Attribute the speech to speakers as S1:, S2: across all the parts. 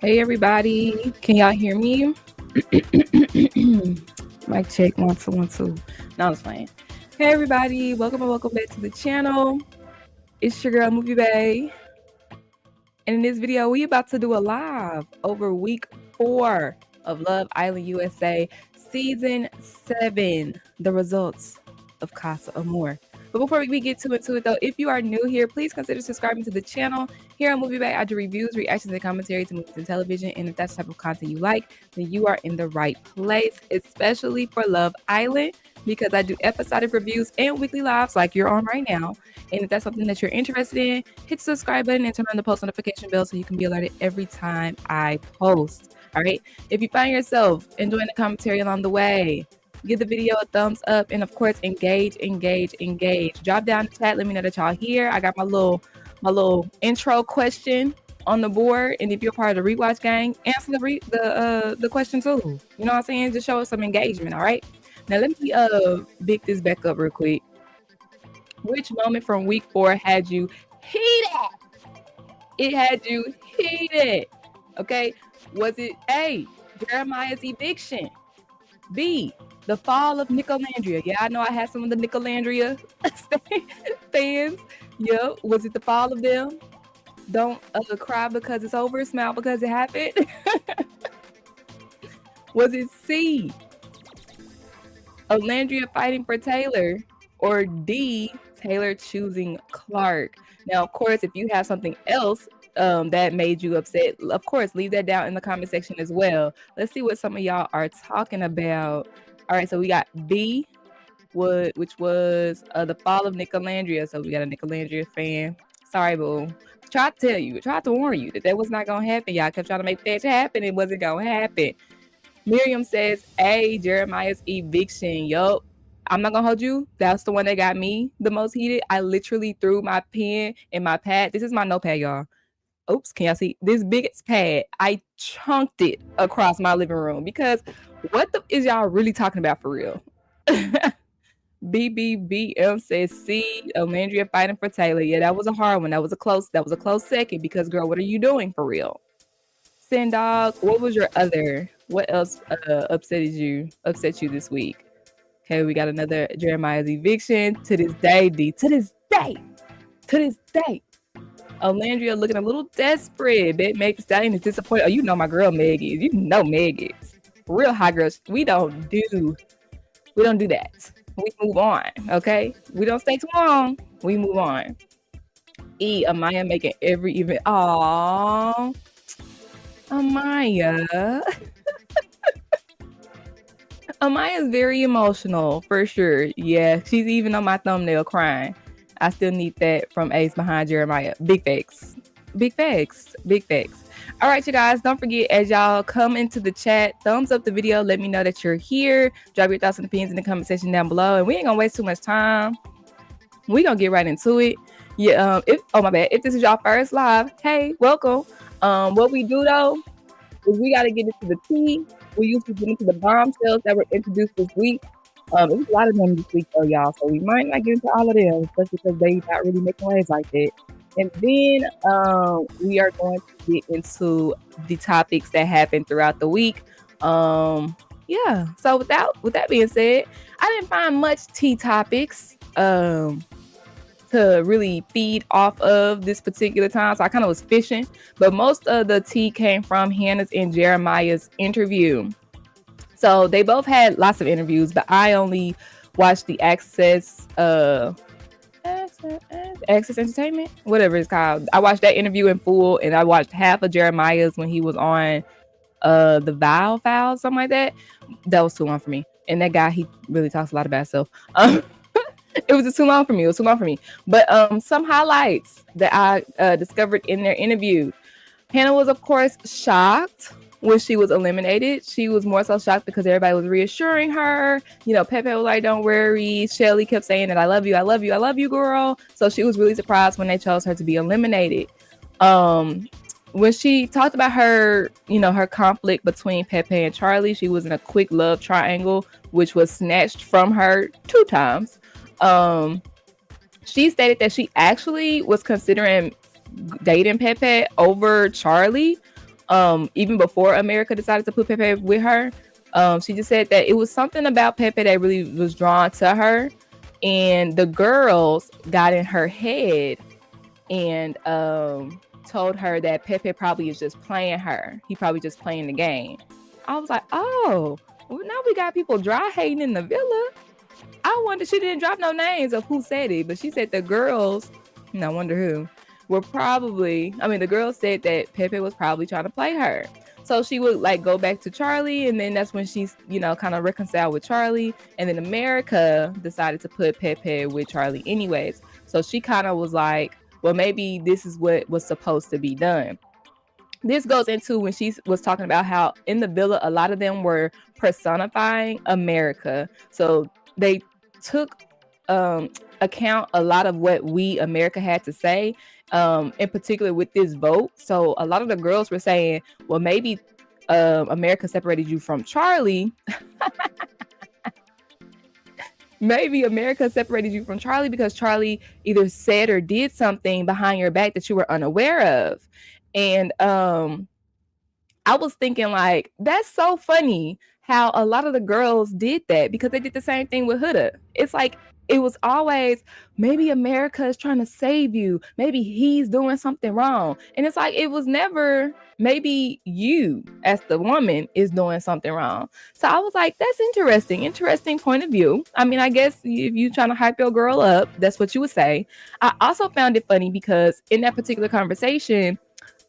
S1: Hey everybody, can y'all hear me? Mic check, 1 2 1 2. No, it's fine. Hey everybody, welcome back to the channel. It's your girl MovieBae, and in this video, we about to do a live over week 4 of Love Island USA season 7. The results of Casa Amor. But before we get into it though, if you are new here, please consider subscribing to the channel. Here on MovieBae, I do reviews, reactions, and commentary to movies and television. And if that's the type of content you like, then you are in the right place, especially for Love Island, because I do episodic reviews and weekly lives like you're on right now. And if that's something that you're interested in, hit the subscribe button and turn on the post notification bell so you can be alerted every time I post. All right. If you find yourself enjoying the commentary along the way, give the video a thumbs up, and of course, engage. Drop down the chat. Let me know that y'all here. I got my little intro question on the board, and if you're part of the rewatch gang, answer the question too. You know what I'm saying? Just show us some engagement. All right. Now let me pick this back up real quick. Which moment from week 4 had you heated? It had you heated. Okay. Was it A, Jeremiah's eviction? B, the fall of NicOlandria? Yeah, I know I had some of the NicOlandria fans. Yeah, was it the fall of them? Don't cry because it's over, smile because it happened. Was it C, Olandria fighting for Taylor, or D, Taylor choosing Clark? Now, of course, if you have something else that made you upset, of course, leave that down in the comment section as well. Let's see what some of y'all are talking about. All right, so we got B, which was the fall of NicOlandria. So we got a NicOlandria fan. Sorry, boo. Tried to warn you that was not gonna happen. Y'all kept trying to make that happen. It wasn't gonna happen. Miriam says, A, Jeremiah's eviction. Yup. I'm not gonna hold you. That's the one that got me the most heated. I literally threw my pen and my pad. This is my notepad, y'all. Oops, can y'all see this biggest pad? I chunked it across my living room because what the is y'all really talking about for real? BBBM says C, Olandria fighting for Taylor. Yeah, that was a hard one. That was a close second because girl, what are you doing for real? Sendog, what was your other? What else upset you this week? Okay, we got another Jeremiah's eviction. To this day, D. To this day. Olandria looking a little desperate. Bet Meg Thee Stallion is disappointed. Oh, you know my girl Meg is. You know Meg is. Real hot girls. We don't do that. We move on. Okay? We don't stay too long. We move on. E, Amaya making every event. Aww. Amaya. Amaya's very emotional for sure. Yeah, she's even on my thumbnail crying. I still need that from Ace behind Jeremiah. Big facts. All right, you guys, don't forget, as y'all come into the chat, thumbs up the video. Let me know that you're here. Drop your thoughts and opinions in the comment section down below. And we ain't gonna waste too much time. We gonna get right into it. Yeah. If this is y'all first live, hey, welcome. What we do though is we gotta get into the tea. We used to get into the bombshells that were introduced this week. There's a lot of them this week though, y'all. So we might not get into all of them, especially because they not really making waves like that. And then we are going to get into the topics that happened throughout the week. Yeah. So with that being said, I didn't find much tea topics to really feed off of this particular time. So I kind of was fishing, but most of the tea came from Hannah's and Jeremiah's interview. So they both had lots of interviews, but I only watched the Access Entertainment, whatever it's called. I watched that interview in full, and I watched half of Jeremiah's when he was on the Vile Files, something like that. That was too long for me. And that guy, he really talks a lot about himself. It was just too long for me. But some highlights that I discovered in their interview. Hannah was, of course, shocked when she was eliminated. She was more so shocked because everybody was reassuring her. You know, Pepe was like, don't worry. Shelly kept saying that I love you, girl. So she was really surprised when they chose her to be eliminated. When she talked about her, her conflict between Pepe and Charlie, she was in a quick love triangle, which was snatched from her 2 times. She stated that she actually was considering dating Pepe over Charlie. even before America decided to put Pepe with her. She just said that it was something about Pepe that really was drawn to her, and the girls got in her head and told her that Pepe probably is just playing her. He probably just playing the game. I was like, oh, well, now we got people dry hating in the villa. I wonder, she didn't drop no names of who said it, but she said the girls, and I wonder who, were probably, the girls said that Pepe was probably trying to play her. So she would like go back to Charlie, and then that's when she's, kind of reconciled with Charlie. And then America decided to put Pepe with Charlie anyways. So she kind of was like, well, maybe this is what was supposed to be done. This goes into when she was talking about how in the villa, a lot of them were personifying America. So they took account a lot of what we America had to say, in particular with this vote. So a lot of the girls were saying, well, maybe America separated you from Charlie. Maybe America separated you from Charlie because Charlie either said or did something behind your back that you were unaware of. And I was thinking, like, that's so funny how a lot of the girls did that, because they did the same thing with Huda. It's like, it was always, maybe America is trying to save you. Maybe he's doing something wrong. And it's like, it was never, maybe you as the woman is doing something wrong. So I was like, that's interesting point of view. I guess if you're trying to hype your girl up, that's what you would say. I also found it funny because in that particular conversation,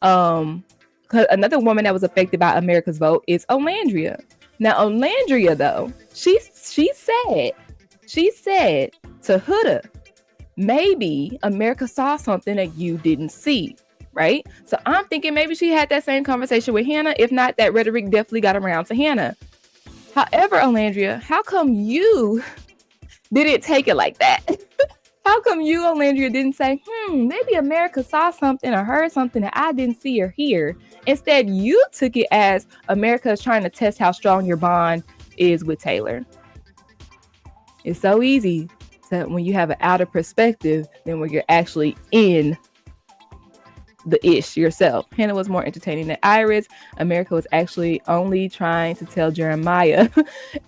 S1: another woman that was affected by America's vote is Olandria. Now, Olandria, though, she said to Huda, maybe America saw something that you didn't see, right? So I'm thinking maybe she had that same conversation with Hannah. If not, that rhetoric definitely got around to Hannah. However, Olandria, how come you didn't take it like that? How come you, Olandria, didn't say, maybe America saw something or heard something that I didn't see or hear? Instead, you took it as America is trying to test how strong your bond is with Taylor. It's so easy to, when you have an outer perspective than when you're actually in the ish yourself. Hannah was more entertaining than Iris. America was actually only trying to tell Jeremiah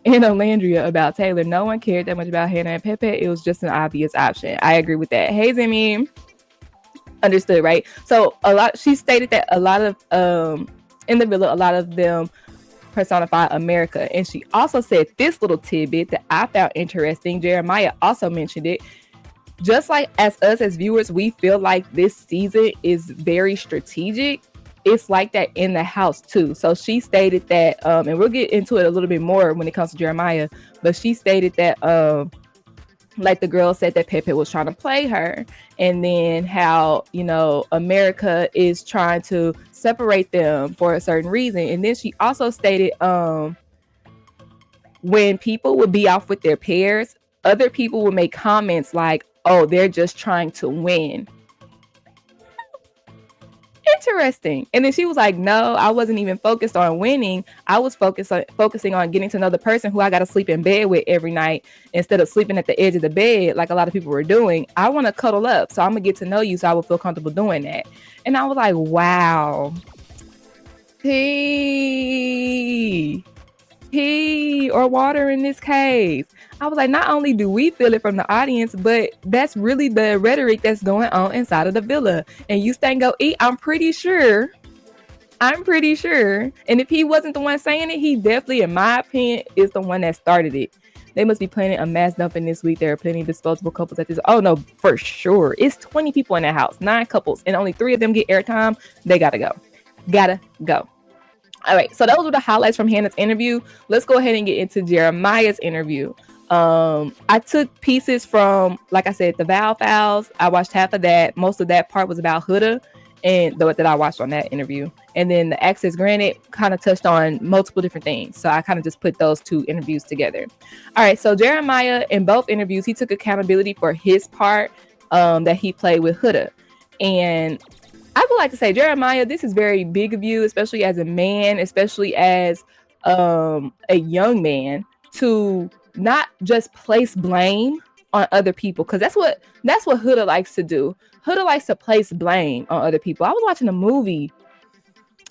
S1: and Olandria about Taylor. No one cared that much about Hannah and Pepe. It was just an obvious option. I agree with that. Hey, Zimmy. Understood, right? So she stated that a lot of in the villa, a lot of them personify America. And she also said this little tidbit that I found interesting. Jeremiah also mentioned it. Just like as us as viewers, we feel like this season is very strategic. It's like that in the house too. So she stated that, and we'll get into it a little bit more when it comes to Jeremiah, but she stated that, like the girl said that Pepe was trying to play her, and then how, America is trying to separate them for a certain reason. And then she also stated, when people would be off with their pairs, other people would make comments like, oh, they're just trying to win. Interesting. And then she was like, no, I wasn't even focused on winning. I was focusing on getting to know the person who I got to sleep in bed with every night instead of sleeping at the edge of the bed like a lot of people were doing. I want to cuddle up, so I'm going to get to know you so I will feel comfortable doing that. And I was like, wow. Tea or water in this case. I was like, not only do we feel it from the audience, but that's really the rhetoric that's going on inside of the villa. And you stay and go eat. I'm pretty sure. And if he wasn't the one saying it, he definitely, in my opinion, is the one that started it. They must be planning a mass dumping this week. There are plenty of disposable couples at this. Oh no, for sure. It's 20 people in that house, 9 couples, and only 3 of them get airtime. They gotta go. All right, so those were the highlights from Hannah's interview. Let's go ahead and get into Jeremiah's interview. I took pieces from, like I said, the Val Files. I watched half of that. Most of that part was about Huda, and that I watched on that interview. And then the Access Granted kind of touched on multiple different things. So I kind of just put those 2 interviews together. All right, so Jeremiah, in both interviews, he took accountability for his part that he played with Huda. And I would like to say, Jeremiah, this is very big of you, especially as a man, especially as a young man, to not just place blame on other people, because that's what Huda likes to do. Huda likes to place blame on other people. I was watching a movie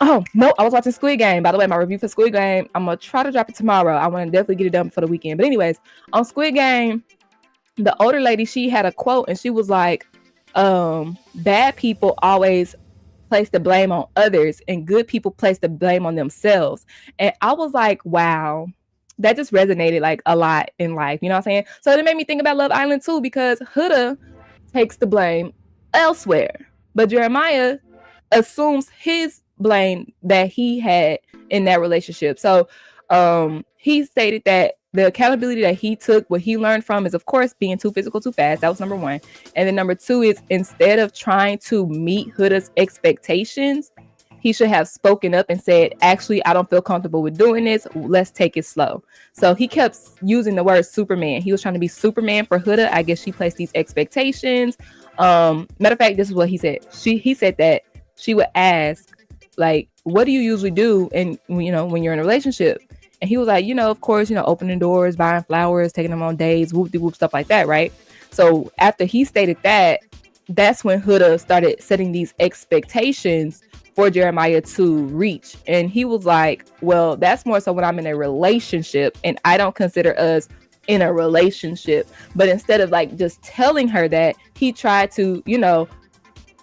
S1: Oh, no, I was watching Squid Game. By the way, my review for Squid Game, I'm going to try to drop it tomorrow. I want to definitely get it done for the weekend. But anyways, on Squid Game, the older lady, she had a quote and she was like, bad people always place the blame on others and good people place the blame on themselves. And I was like, wow, that just resonated like a lot in life. You know what I'm saying? So it made me think about Love Island too, because Huda takes the blame elsewhere, but Jeremiah assumes his blame that he had in that relationship. So he stated that the accountability that he took, what he learned from is, of course, being too physical too fast. That was number one. And then number two is, instead of trying to meet Huda's expectations, he should have spoken up and said, actually, I don't feel comfortable with doing this. Let's take it slow. So he kept using the word Superman. He was trying to be Superman for Huda. I guess she placed these expectations. Matter of fact, this is what he said. He said that she would ask, like, what do you usually do when you're in a relationship? And he was like, of course, opening doors, buying flowers, taking them on dates, whoop-de-whoop, stuff like that, right? So after he stated that, that's when Huda started setting these expectations for Jeremiah to reach. And he was like, well, that's more so when I'm in a relationship and I don't consider us in a relationship. But instead of like just telling her that, he tried to,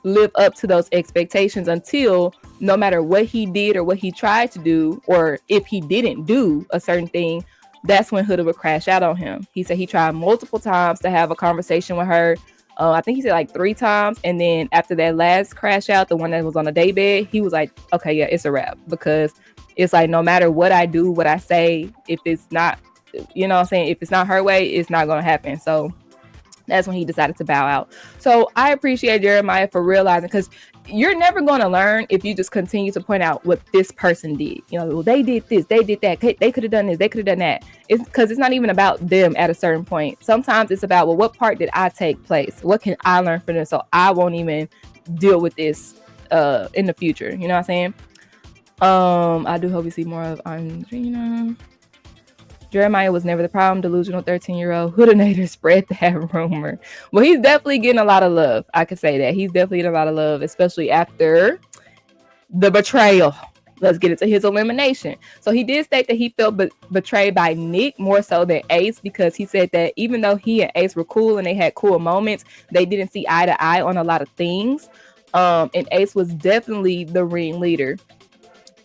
S1: live up to those expectations until no matter what he did or what he tried to do, or if he didn't do a certain thing, that's when Huda would crash out on him. He said he tried multiple times to have a conversation with her. I think he said like 3 times. And then after that last crash out, the one that was on the daybed, he was like, okay, yeah, it's a wrap. Because it's like, no matter what I do, what I say, if it's not, if it's not her way, it's not going to happen. So that's when he decided to bow out. So I appreciate Jeremiah for realizing, because you're never going to learn if you just continue to point out what this person did. Well, they did this, they did that, they could have done this, they could have done that. It's because it's not even about them at a certain point. Sometimes it's about, well, what part did I take place? What can I learn from this so I won't even deal with this in the future? You know what I'm saying? I do hope we see more of Olandria. Jeremiah was never the problem. Delusional 13-year-old Hudanator spread that rumor. Well, he's definitely getting a lot of love. I could say that. He's definitely getting a lot of love, especially after the betrayal. Let's get into his elimination. So he did state that he felt betrayed by Nick more so than Ace, because he said that even though he and Ace were cool and they had cool moments, they didn't see eye to eye on a lot of things. And Ace was definitely the ringleader.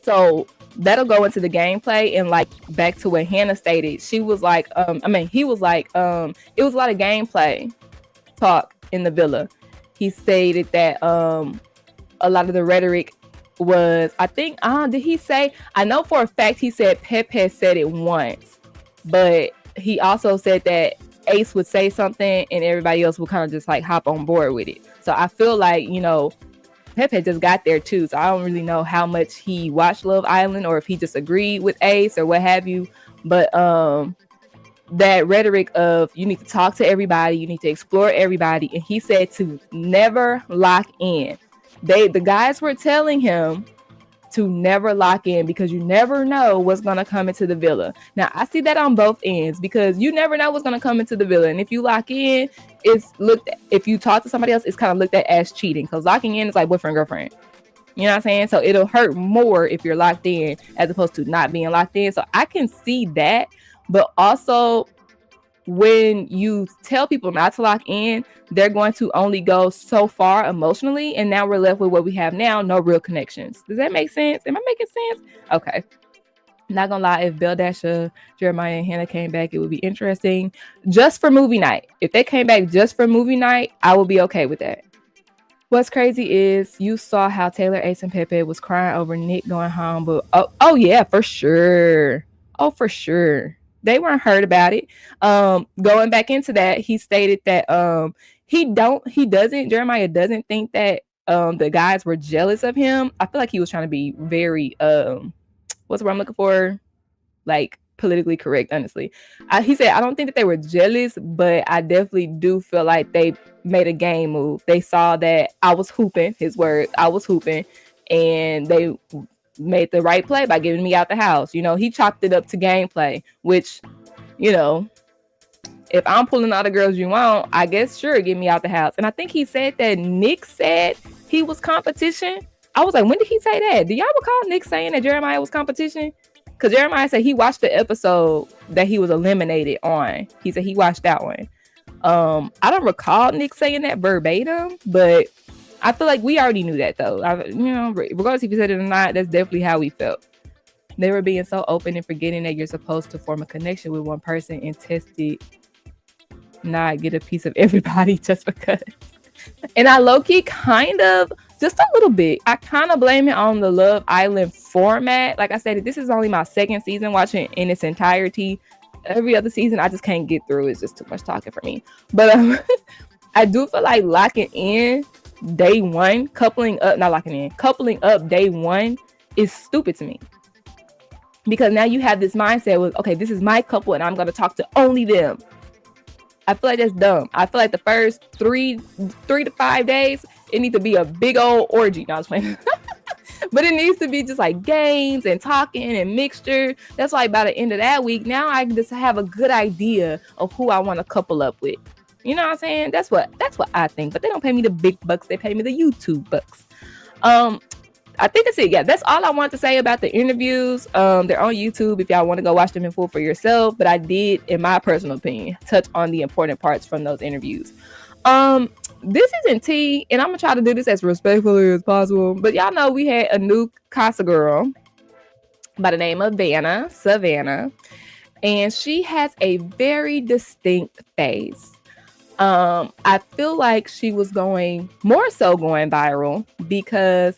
S1: So that'll go into the gameplay, and like back to what Hannah stated, she was like, he was like, it was a lot of gameplay talk in the villa. He stated that a lot of the rhetoric was, I think, did he say? I know for a fact he said Pepe said it once, but he also said that Ace would say something and everybody else would kind of just like hop on board with it. So I feel like, Pepe just got there too, so I don't really know how much he watched Love Island or if he just agreed with Ace or what have you. But that rhetoric of you need to talk to everybody, you need to explore everybody, and he said to never lock in. The guys were telling him to never lock in because you never know what's going to come into the villa. Now, I see that on both ends, because you never know what's going to come into the villa. And if you lock in, if you talk to somebody else, it's kind of looked at as cheating, because locking in is like boyfriend, girlfriend. You know what I'm saying? So it'll hurt more if you're locked in as opposed to not being locked in. So I can see that. But also, when you tell people not to lock in, they're going to only go so far emotionally, and now we're left with what we have now, no real connections. Does that make sense? Am I making sense? Okay. Not gonna lie, if Belle Dasha, Jeremiah, and Hannah came back, it would be interesting just for movie night. If they came back just for movie night, I would be okay with that. What's crazy is you saw how Taylor, Ace, and Pepe was crying over Nick going home, but oh yeah, for sure. Oh, for sure. They weren't hurt about it. Going back into that, he stated that Jeremiah doesn't think that the guys were jealous of him. I feel like he was trying to be very what's the word I'm looking for? Like politically correct, honestly. He said, I don't think that they were jealous, but I definitely do feel like they made a game move. They saw that I was hooping, his word, I was hooping, and they made the right play by getting me out the house. He chopped it up to gameplay, which, if I'm pulling all the girls you want, I guess, sure, get me out the house. And I think he said that Nick said he was competition. I was like, when did he say that? Do y'all recall Nick saying that Jeremiah was competition? Because Jeremiah said he watched the episode that he was eliminated on. He said he watched that one. I don't recall Nick saying that verbatim, but I feel like we already knew that though. Regardless if he said it or not, that's definitely how we felt. They were being so open and forgetting that you're supposed to form a connection with one person and test it, not get a piece of everybody just because. And I low-key kind of, just a little bit, I kind of blame it on the Love Island format. Like I said, this is only my second season watching in its entirety. Every other season, I just can't get through. It's just too much talking for me. But I do feel like locking in day one, coupling up day one is stupid to me. Because now you have this mindset with, okay, this is my couple and I'm going to talk to only them. I feel like that's dumb. I feel like the first 3 to 5 days, it needs to be a big old orgy. No, I was playing. But it needs to be just like games and talking and mixture. That's why by the end of that week, now I just have a good idea of who I want to couple up with. You know what I'm saying? That's what I think. But they don't pay me the big bucks. They pay me the YouTube bucks. I think that's it. Yeah, that's all I want to say about the interviews. They're on YouTube if y'all want to go watch them in full for yourself. But I did, in my personal opinion, touch on the important parts from those interviews. This isn't tea, and I'm gonna try to do this as respectfully as possible. But y'all know we had a new Casa girl by the name of Savannah, and she has a very distinct face. I feel like she was going viral because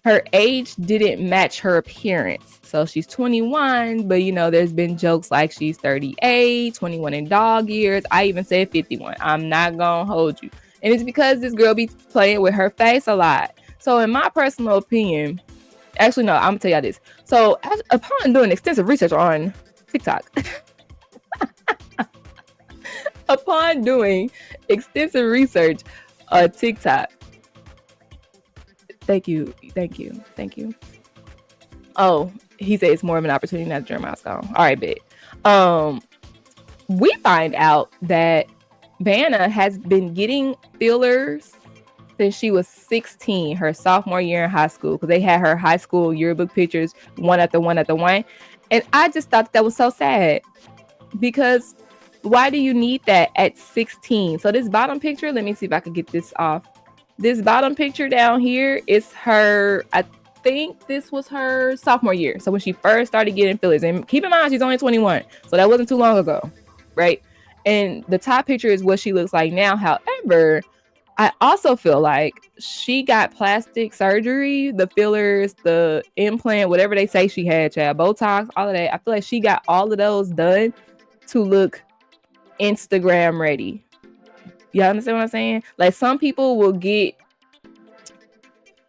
S1: her age didn't match her appearance. So she's 21, but there's been jokes like she's 38, 21 in dog years. I even said 51. I'm not gonna hold you. And it's because this girl be playing with her face a lot. So in my personal opinion, actually, no, I'm gonna tell y'all this. So upon doing extensive research on TikTok, Thank you. Oh, he said it's more of an opportunity now that Jeremiah's gone. All right, bet. We find out that Vanna has been getting fillers since she was 16, her sophomore year in high school, because they had her high school yearbook pictures, one after one. And I just thought that was so sad, because why do you need that at 16? So this bottom picture, let me see if I can get this off. This bottom picture down here is her, I think this was her sophomore year. So when she first started getting fillers, and keep in mind, she's only 21. So that wasn't too long ago, right? And the top picture is what she looks like now. However, I also feel like she got plastic surgery, the fillers, the implant, whatever they say she had, Botox, all of that. I feel like she got all of those done to look Instagram ready. Y'all understand what I'm saying? Like, some people will get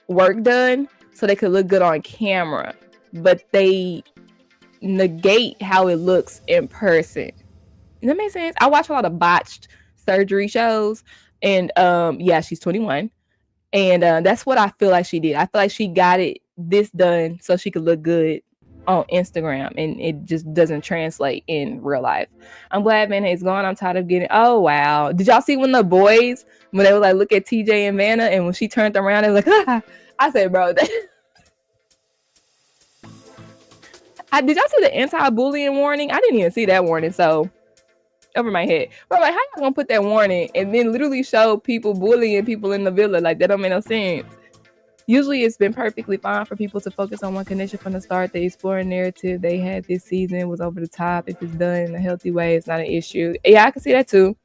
S1: work done so they could look good on camera, but they negate how it looks in person. Does that make sense? I watch a lot of botched surgery shows, and she's 21, and that's what I feel like she did. I feel like she got this done so she could look good on Instagram, and it just doesn't translate in real life. I'm glad Vanna is gone. I'm tired of getting. Oh wow! Did y'all see when the boys, when they were like, look at TJ and Vanna, and when she turned around, they were like, ah. I said, bro, did y'all see the anti-bullying warning? I didn't even see that warning, so over my head. But like, how y'all gonna put that warning and then literally show people bullying people in the villa? Like, that don't make no sense. Usually it's been perfectly fine for people to focus on one connection from the start. The exploring narrative they had this season was over the top. If it's done in a healthy way, it's not an issue. Yeah, I can see that too.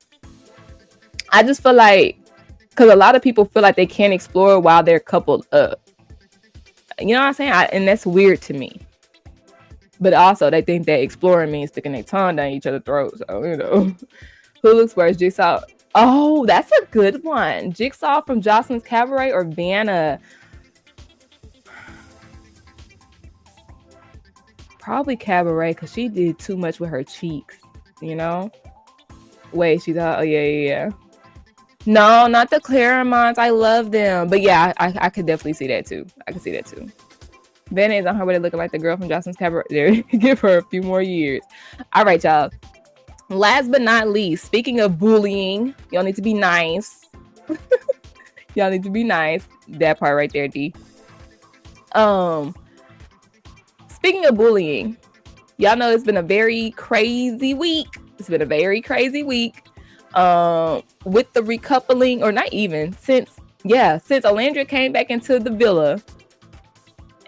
S1: I just feel like, because a lot of people feel like they can't explore while they're coupled up. You know what I'm saying? And that's weird to me. But also, they think that exploring means sticking their tongue down each other's throats. So, who looks worse, Jigsaw? Oh, that's a good one. Jigsaw from Jocelyn's Cabaret or Vanna? Probably Cabaret, because she did too much with her cheeks, Wait, she's out. Oh, yeah. No, not the Claremonts. I love them. But yeah, I could definitely see that too. Vanna is on her way to looking like the girl from Jocelyn's Cabaret. Give her a few more years. All right, y'all. Last but not least, speaking of bullying, y'all need to be nice. That part right there, D. Speaking of bullying, y'all know it's been a very crazy week. It's been a very crazy week. With the recoupling, or not even, since Olandria came back into the villa,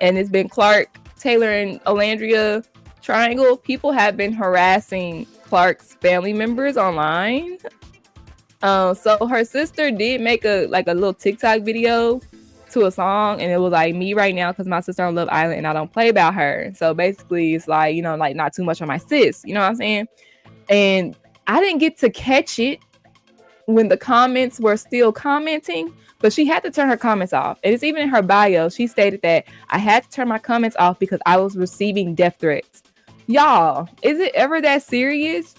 S1: and it's been Clark, Taylor, and Olandria triangle. People have been harassing Clark's family members online. So her sister did make a little TikTok video to a song, and it was like, me right now because my sister on Love Island and I don't play about her. So basically it's like, you know, like not too much on my sis, you know what I'm saying? And I didn't get to catch it when the comments were still commenting, but she had to turn her comments off. And it's even in her bio. She stated that I had to turn my comments off because I was receiving death threats. Y'all, is it ever that serious?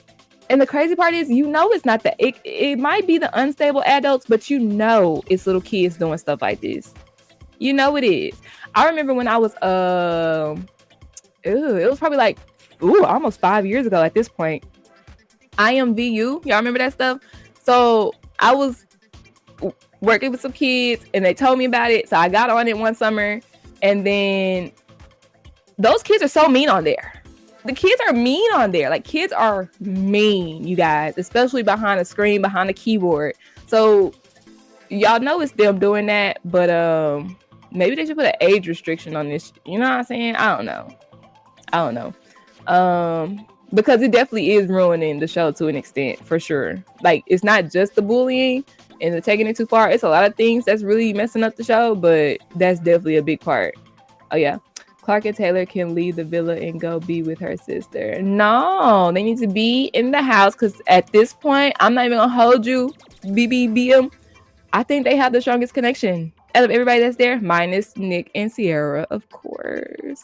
S1: And the crazy part is, you know, it's not that. It might be the unstable adults, but you know it's little kids doing stuff like this. You know it is. I remember when I was, it was probably like, almost 5 years ago at this point. IMVU, y'all remember that stuff? So I was working with some kids, and they told me about it. So I got on it one summer, and then those kids are so mean on there. The kids are mean on there. Like, kids are mean, you guys, especially behind a screen, behind a keyboard. So y'all know it's them doing that, but maybe they should put an age restriction on this. You know what I'm saying? I don't know. Because it definitely is ruining the show to an extent, for sure. Like, it's not just the bullying and the taking it too far. It's a lot of things that's really messing up the show, but that's definitely a big part. Oh yeah. Clark and Taylor can leave the villa and go be with her sister. No, they need to be in the house, because at this point, I'm not even gonna hold you, BBBM. I think they have the strongest connection out of everybody that's there, minus Nick and Sierra, of course.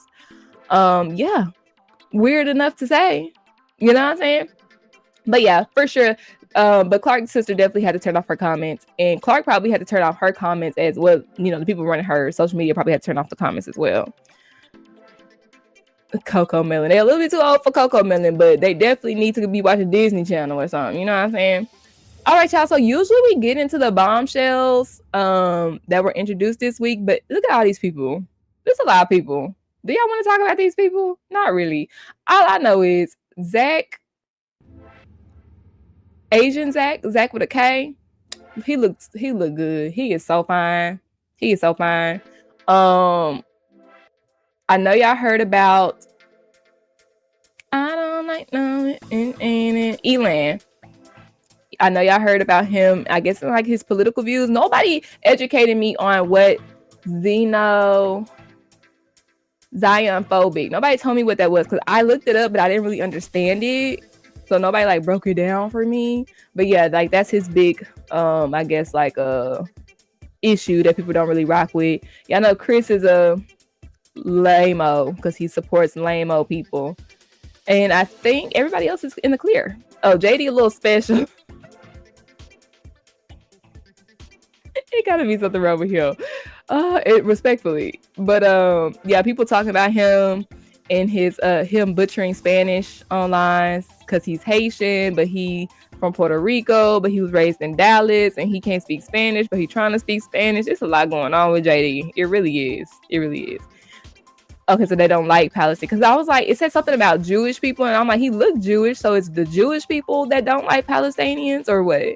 S1: Yeah, weird enough to say, you know what I'm saying? But yeah, for sure. But Clark's sister definitely had to turn off her comments, and Clark probably had to turn off her comments as well. You know, the people running her social media probably had to turn off the comments as well. Coco Melon. They're a little bit too old for Coco Melon, but they definitely need to be watching Disney Channel or something. You know what I'm saying? All right, y'all. So usually we get into the bombshells that were introduced this week, but look at all these people. There's a lot of people. Do y'all want to talk about these people? Not really. All I know is Zach, Asian Zach with a K. He looked good. He is so fine. I know y'all heard about I don't like no Elan. I know y'all heard about him. I guess like his political views. Nobody educated me on what Zionphobic. Nobody told me what that was, because I looked it up, but I didn't really understand it. So nobody like broke it down for me. But yeah, like that's his big I guess like issue that people don't really rock with. Y'all know Chris is a lame-o because he supports lame-o people, and I think everybody else is in the clear. Oh, JD a little special. It gotta be something wrong with him, respectfully. But yeah, people talking about him and his him butchering Spanish online because he's Haitian, but he from Puerto Rico, but he was raised in Dallas, and he can't speak Spanish, but he's trying to speak Spanish. It's a lot going on with JD. It really is. Okay, so they don't like Palestine, because I was like, it said something about Jewish people, and I'm like, he looked Jewish, so it's the Jewish people that don't like Palestinians, or what?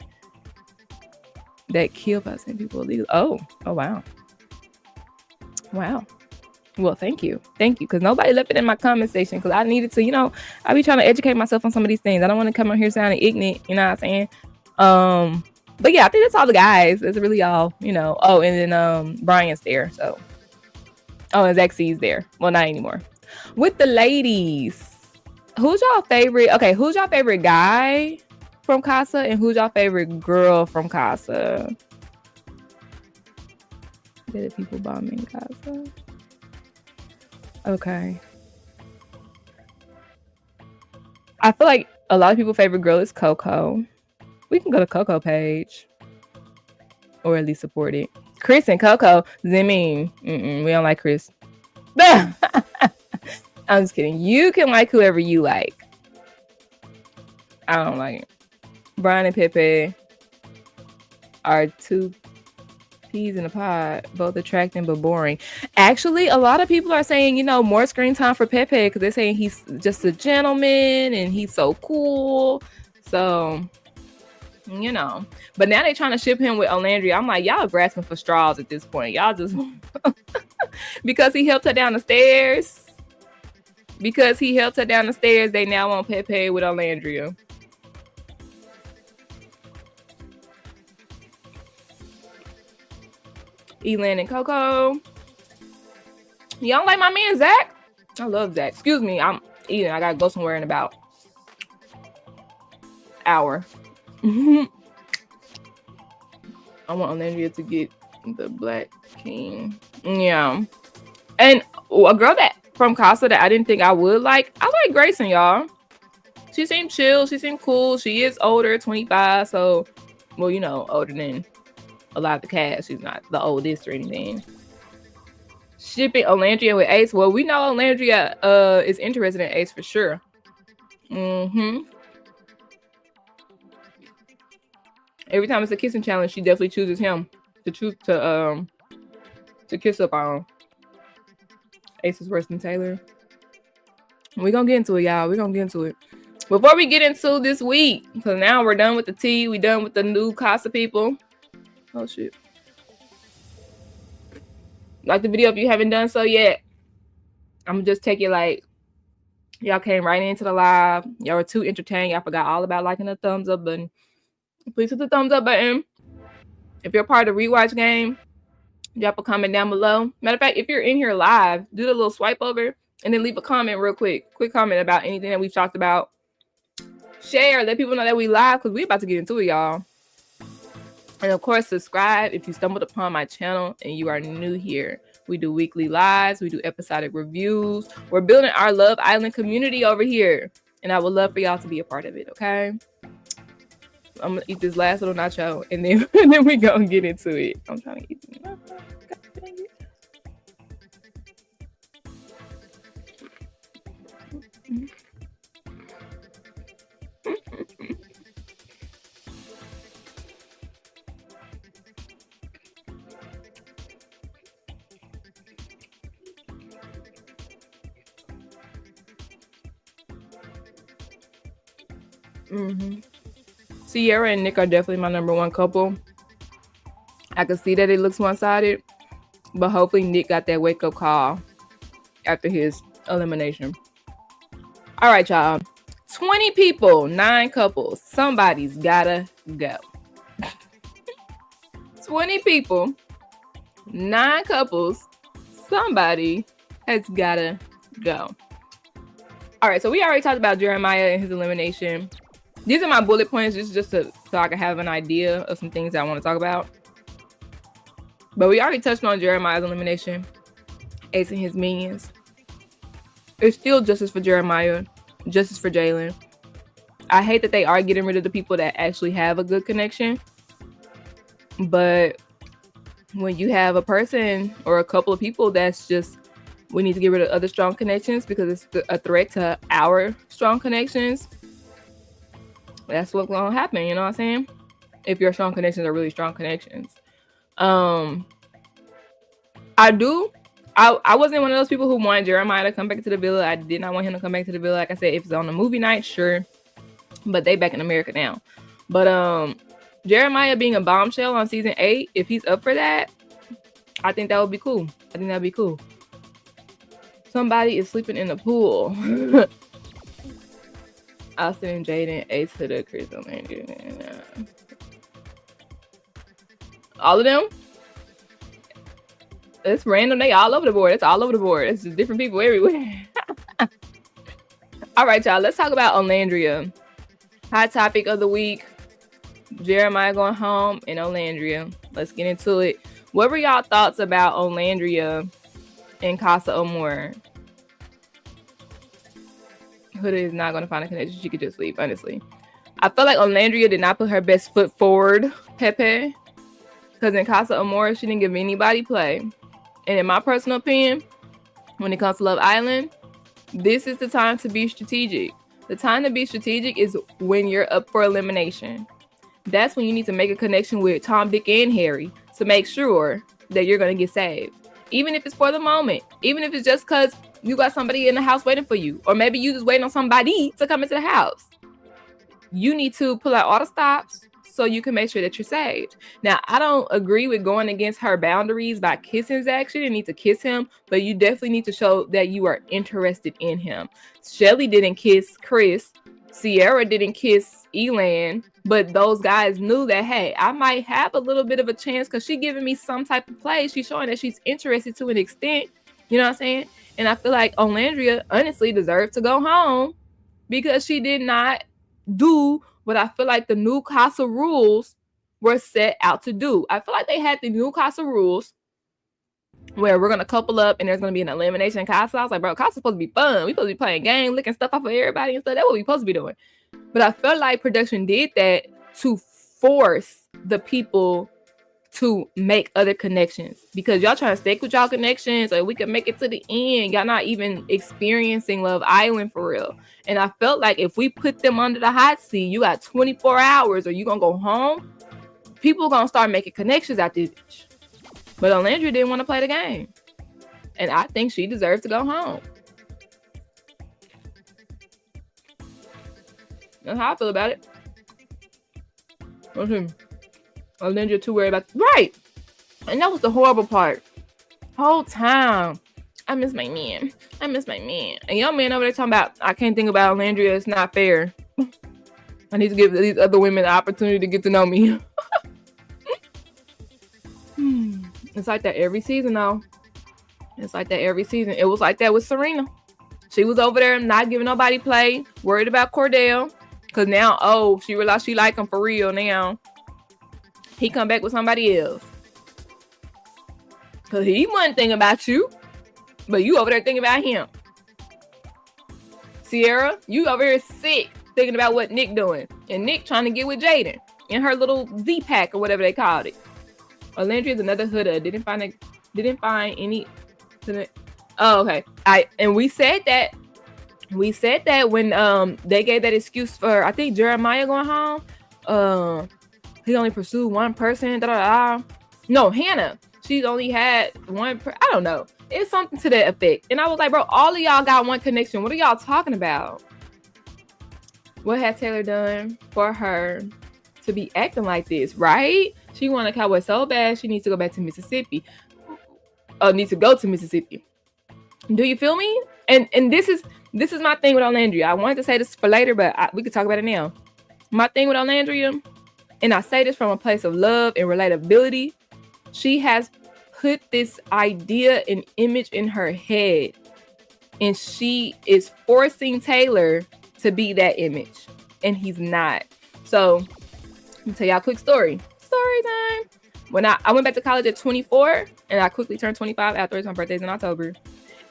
S1: That kill Palestinian people illegal. Oh wow. Well, thank you, because nobody left it in my comment section, because I needed to, you know, I be trying to educate myself on some of these things. I don't want to come on here sounding ignorant, you know what I'm saying? But yeah, I think that's all the guys. That's really all, you know. Oh, and then Brian's there, so. Oh, and Zexy's there. Well, not anymore. With the ladies, who's y'all favorite? Okay, who's y'all favorite guy from Casa, and who's y'all favorite girl from Casa? Did people bombing Casa? Okay. I feel like a lot of people's favorite girl is Coco. We can go to Coco page, or at least support it. Chris and Coco, Zimmy. We don't like Chris. I'm just kidding. You can like whoever you like. I don't like it. Brian and Pepe are two Peas in a pod, both attracting but boring. Actually, a lot of people are saying, you know, more screen time for Pepe because they're saying he's just a gentleman and he's so cool. So, you know, but now they're trying to ship him with Olandria. I'm like, y'all grasping for straws at this point. Y'all just because he helped her down the stairs. Because he helped her down the stairs, they now want Pepe with Olandria. Elan and Coco. Y'all like my man Zach? I love Zach. Excuse me, I'm eating. I gotta go somewhere in about hour. I want Olandria to get the Black King. Yeah. And a girl that from Casa that I didn't think I would like. I like Grayson, y'all. She seemed chill. She seemed cool. She is older, 25. So, well, you know, older than a lot of the cast. She's not the oldest or anything. Shipping Olandria with Ace. Well, we know Olandria is interested in Ace for sure. Every time it's a kissing challenge, she definitely chooses him to kiss up on. Ace is worse than Taylor. We're gonna get into it, y'all. We're gonna get into it. Before we get into this week, because now we're done with the tea. We're done with the new Casa people. Oh, shit. Like the video if you haven't done so yet. I'm gonna just take it like y'all came right into the live. Y'all were too entertained. Y'all forgot all about liking the thumbs up button. Please hit the thumbs up button. If you're part of the rewatch game, drop a comment down below. Matter of fact, if you're in here live, do the little swipe over and then leave a comment real quick. Quick comment about anything that we've talked about. Share, let people know that we live because we're about to get into it, y'all. And of course, subscribe if you stumbled upon my channel and you are new here. We do weekly lives. We do episodic reviews. We're building our Love Island community over here. And I would love for y'all to be a part of it, okay? I'm going to eat this last little nacho and then, we're going to get into it. I'm trying to eat this. God dang it. Sierra and Nick are definitely my number one couple. I can see that it looks one-sided, but hopefully Nick got that wake-up call after his elimination. All right, y'all. 20 people, 9 couples. Somebody's gotta go. 20 people, 9 couples. Somebody has gotta go. All right, so we already talked about Jeremiah and his elimination. These are my bullet points just so I can have an idea of some things I want to talk about. But we already touched on Jeremiah's elimination. Ace and his minions. It's still justice for Jeremiah. Justice for Jalen. I hate that they are getting rid of the people that actually have a good connection. But when you have a person or a couple of people that's just, we need to get rid of other strong connections because it's a threat to our strong connections. That's what's going to happen, you know what I'm saying? If your strong connections are really strong connections. I wasn't one of those people who wanted Jeremiah to come back to the villa. I did not want him to come back to the villa. Like I said, if it's on a movie night, sure. But they back in America now. But Jeremiah being a bombshell on season 8, if he's up for that, I think that would be cool. I think that'd be cool. Somebody is sleeping in the pool. Austin and Jaden, Ace to the Chris Olandria. All of them? It's random. They all over the board. It's all over the board. It's just different people everywhere. All right, y'all. Let's talk about Olandria. Hot topic of the week. Jeremiah going home and Olandria. Let's get into it. What were y'all thoughts about Olandria and Casa Amor? Huda is not going to find a connection. She could just leave, honestly. I feel like Olandria did not put her best foot forward, Pepe. Because in Casa Amor, she didn't give anybody play. And in my personal opinion, when it comes to Love Island, this is the time to be strategic. The time to be strategic is when you're up for elimination. That's when you need to make a connection with Tom, Dick, and Harry to make sure that you're going to get saved. Even if it's for the moment, even if it's just because you got somebody in the house waiting for you, or maybe you just waiting on somebody to come into the house. You need to pull out all the stops so you can make sure that you're saved. Now, I don't agree with going against her boundaries by kissing Zach. She didn't need to kiss him, but you definitely need to show that you are interested in him. Shelly didn't kiss Chris. Sierra didn't kiss Elan, but those guys knew that, hey, I might have a little bit of a chance because she's giving me some type of play. She's showing that she's interested to an extent. You know what I'm saying? And I feel like Olandria honestly deserved to go home because she did not do what I feel like the new Casa rules were set out to do. I feel like they had the new Casa rules where we're going to couple up and there's going to be an elimination Casa. I was like, bro, Casa's supposed to be fun. We supposed to be playing games, licking stuff off of everybody and stuff. That's what we supposed to be doing. But I felt like production did that to force the people to make other connections because y'all trying to stick with y'all connections so we can make it to the end. Y'all not even experiencing Love Island for real. And I felt like if we put them under the hot seat, you got 24 hours or you gonna go home, people gonna start making connections out this bitch. But Olandria didn't want to play the game. And I think she deserves to go home. That's how I feel about it. Okay. Olandria too worried about right. And that was the horrible part. Whole time. I miss my man. I miss my man. And young man over there talking about, I can't think about Olandria. It's not fair. I need to give these other women the opportunity to get to know me. It's like that every season, though. It's like that every season. It was like that with Serena. She was over there not giving nobody play, worried about Cordell. Because now, oh, she realized she like him for real now. He come back with somebody else. Because he wasn't thinking about you. But you over there thinking about him. Sierra, you over here sick thinking about what Nick doing. And Nick trying to get with Jaden in her little Z-Pack or whatever they called it. Olandria is another hooda. Didn't find any. Oh, okay. We said that. We said that when they gave that excuse for, I think, Jeremiah going home. He only pursued one person. No, Hannah. She only had one. I don't know. It's something to that effect. And I was like, bro, all of y'all got one connection. What are y'all talking about? What has Taylor done for her to be acting like this, right? She wanted Cowboy so bad, she needs to go back to Mississippi. Needs to go to Mississippi. Do you feel me? And this is my thing with Olandria. I wanted to say this for later, but we could talk about it now. My thing with Olandria, and I say this from a place of love and relatability, she has put this idea and image in her head, and she is forcing Taylor to be that image, and he's not. So, let me tell y'all a quick story. Story time. When I went back to college at 24, and I quickly turned 25 after my birthday's in October.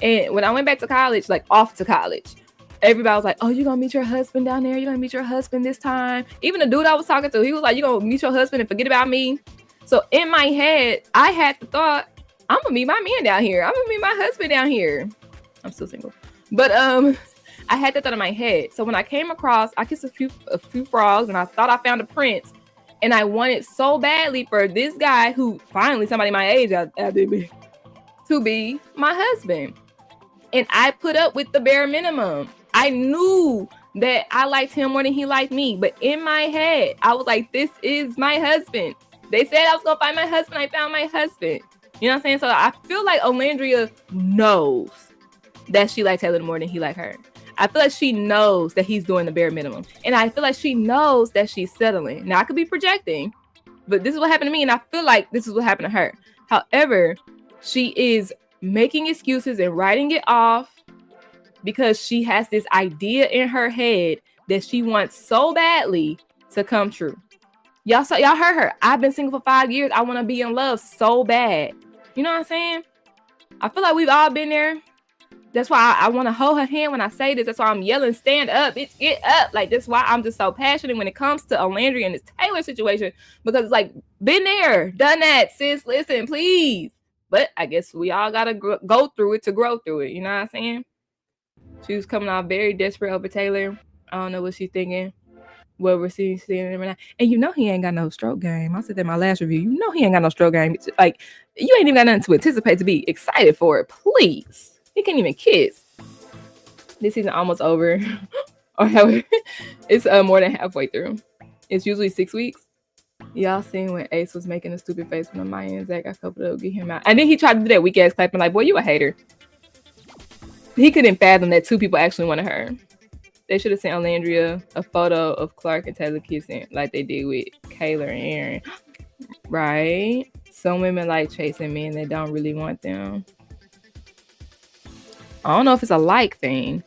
S1: And when I went back to college, like off to college, everybody was like, oh, you're going to meet your husband down there? You're going to meet your husband this time? Even the dude I was talking to, he was like, you're going to meet your husband and forget about me? So in my head, I had the thought, I'm going to meet my man down here. I'm going to meet my husband down here. I'm still single. But I had that thought in my head. So when I came across, I kissed a few frogs, and I thought I found a prince. And I wanted so badly for this guy, who finally somebody my age to be my husband. And I put up with the bare minimum. I knew that I liked him more than he liked me. But in my head, I was like, this is my husband. They said I was going to find my husband. I found my husband. You know what I'm saying? So I feel like Olandria knows that she liked Taylor more than he liked her. I feel like she knows that he's doing the bare minimum. And I feel like she knows that she's settling. Now, I could be projecting, but this is what happened to me. And I feel like this is what happened to her. However, she is making excuses and writing it off because she has this idea in her head that she wants so badly to come true. Y'all heard her. I've been single for 5 years. I want to be in love so bad. You know what I'm saying? I feel like we've all been there. That's why I want to hold her hand when I say this. That's why I'm yelling, stand up, bitch, get up. Like, that's why I'm just so passionate when it comes to Olandria and this Taylor situation. Because it's like, been there, done that, sis, listen, please. But I guess we all got to go through it to grow through it. You know what I'm saying? She was coming off very desperate over Taylor. I don't know what she's thinking. what we're seeing him right now. And you know he ain't got no stroke game. I said that in my last review. You know he ain't got no stroke game. Like, you ain't even got nothing to anticipate to be excited for it. Please. He can't even kiss. This season almost over. Or however, it's more than halfway through. It's usually 6 weeks. Y'all seen when Ace was making a stupid face when Maya and Zach got coupled up, get him out. And then he tried to do that weak ass clapping like, boy, you a hater. He couldn't fathom that 2 people actually wanted her. They should have sent Olandria a photo of Clark and Taylor kissing like they did with Kayla and Aaron. Right? Some women like chasing men that don't really want them. I don't know if it's a like thing.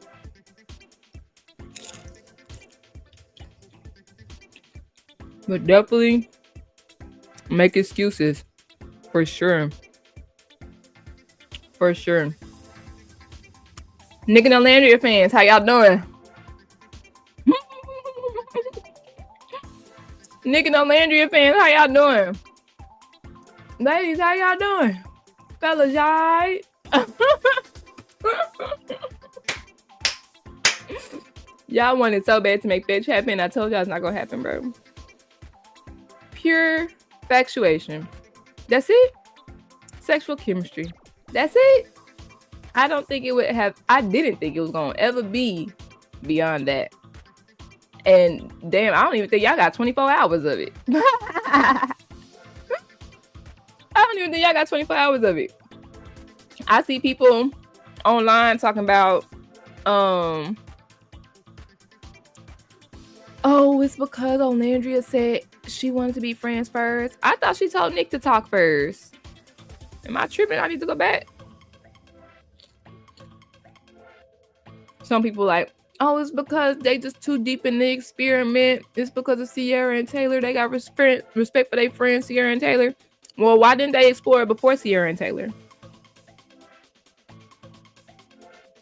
S1: But definitely make excuses. For sure. For sure. Nick and Olandria fans, how y'all doing? Nick and Olandria fans, how y'all doing? Ladies, how y'all doing? Fellas, y'all right? Y'all wanted so bad to make bitch happen. I told y'all it's not gonna happen, bro. Pure factuation. That's it. Sexual chemistry. That's it. I don't think it would have. I didn't think it was gonna ever be beyond that. And damn, I don't even think y'all got 24 hours of it. I don't even think y'all got 24 hours of it. I see people online talking about, oh, it's because Olandria said she wanted to be friends first. I thought she told Nick to talk first. Am I tripping? I need to go back. Some people like, oh, it's because they just too deep in the experiment. It's because of Sierra and Taylor. They got respect for their friends, Sierra and Taylor. Well, why didn't they explore it before Sierra and Taylor?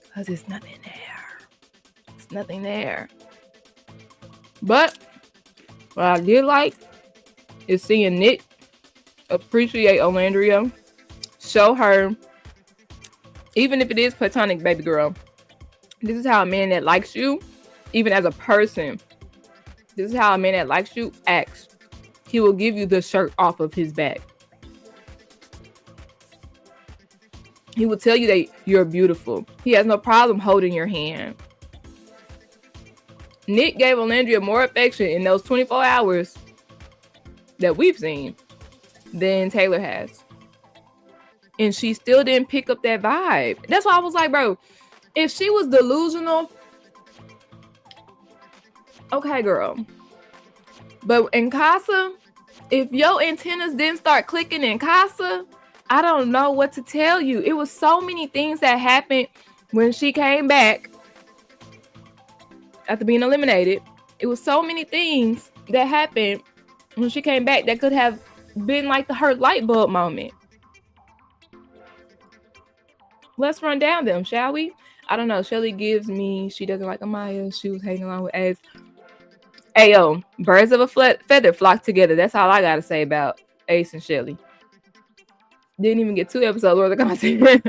S1: Because it's nothing there. It's nothing there. But what I did like is seeing Nick appreciate Olandria, show her, even if it is platonic, baby girl, this is how a man that likes you, even as a person, this is how a man that likes you acts. He will give you the shirt off of his back. He will tell you that you're beautiful. He has no problem holding your hand. Nick gave Olandria more affection in those 24 hours that we've seen than Taylor has. And she still didn't pick up that vibe. That's why I was like, bro, if she was delusional, okay, girl. But in Casa, if your antennas didn't start clicking in Casa, I don't know what to tell you. It was so many things that happened when she came back after being eliminated. It was so many things that happened when she came back that could have been like her light bulb moment. Let's run down them, shall we? I don't know. Shelly gives me, she doesn't like Amaya. She was hanging along with Ace. Ayo, birds of a feather flock together. That's all I got to say about Ace and Shelly. Didn't even get 2 episodes worth of content.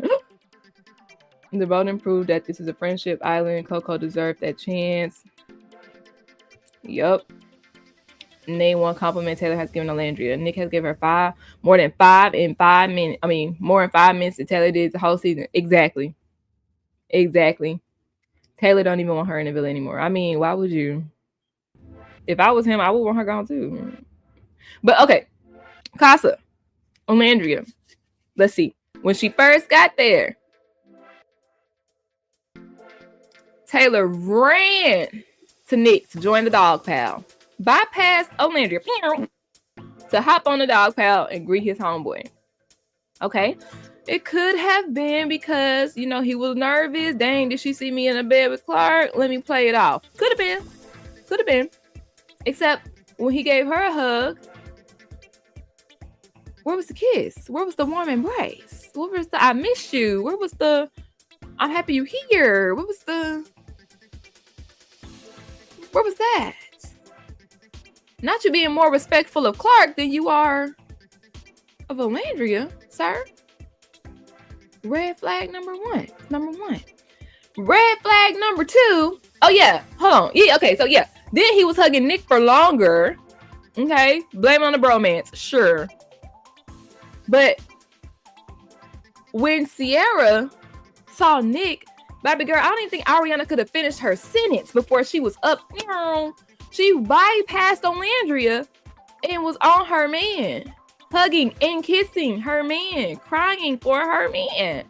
S1: The voting proved that this is a friendship island. Coco deserved that chance. Yup. Name one compliment Taylor has given Olandria. Nick has given her more than 5 in 5 minutes. I mean, more than 5 minutes than Taylor did the whole season. Exactly. Taylor don't even want her in the villa anymore. I mean, why would you? If I was him, I would want her gone too. But okay. Casa. Olandria. Let's see. When she first got there, Taylor ran to Nick to join the dog pal. Bypassed Olandria to hop on the dog pal and greet his homeboy. Okay. It could have been because, you know, he was nervous. Dang, did she see me in a bed with Clark? Let me play it off. Could have been. Except when he gave her a hug, where was the kiss? Where was the warm embrace? Where was the I miss you? Where was the I'm happy you're here? Where was that? Not you being more respectful of Clark than you are of Olandria, sir. Red flag number one. Red flag number 2. Oh yeah, hold on. Yeah, okay, so yeah. Then he was hugging Nick for longer. Okay, blame on the bromance, sure. But when Sierra saw Nick, baby girl, I don't even think Ariana could have finished her sentence before she was up. She bypassed Olandria and was on her man, hugging and kissing her man, crying for her man.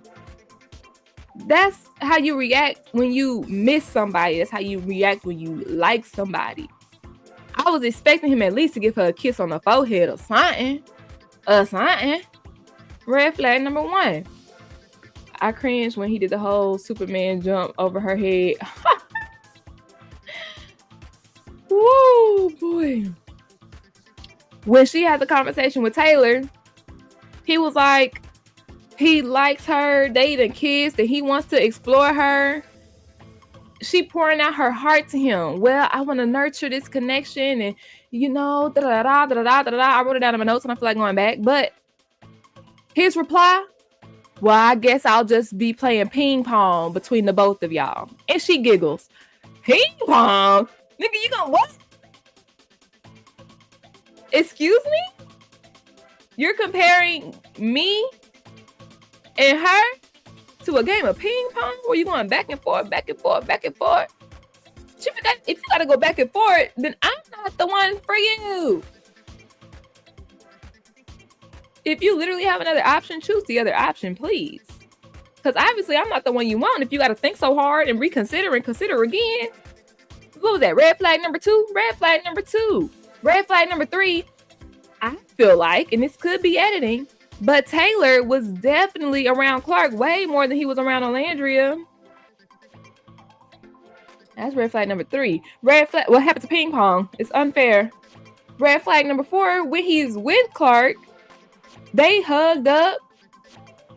S1: That's how you react when you miss somebody. That's how you react when you like somebody. I was expecting him at least to give her a kiss on the forehead or something. Red flag number 1. I cringed when he did the whole Superman jump over her head. Woo, boy. When she had the conversation with Taylor, he was like, he likes her, they done kissed, and he wants to explore her. She pouring out her heart to him. Well, I want to nurture this connection, and I wrote it down in my notes, and I feel like going back. But his reply, well, I guess I'll just be playing ping pong between the both of y'all. And she giggles. Ping pong? Nigga, you gonna what? Excuse me? You're comparing me and her to a game of ping pong where you're going back and forth, back and forth, back and forth? If you gotta go back and forth, then I'm not the one for you. If you literally have another option, choose the other option, please. Because obviously I'm not the one you want if you gotta think so hard and reconsider and consider again. What was that? Red flag number 2? Red flag number 2. Red flag number 3, I feel like, and this could be editing, but Taylor was definitely around Clark way more than he was around Olandria. That's red flag number 3. Red flag, what happened to ping pong? It's unfair. Red flag number 4, when he's with Clark, they hugged up.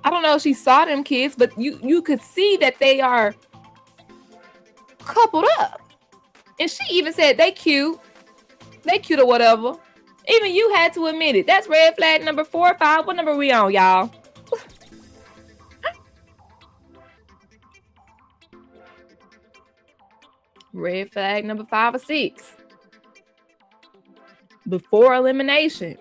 S1: I don't know if she saw them kiss, but you could see that they are coupled up. And she even said they cute. They cute or whatever. Even you had to admit it. That's red flag number 4 or 5. What number are we on, y'all? Red flag number 5 or 6. Before elimination.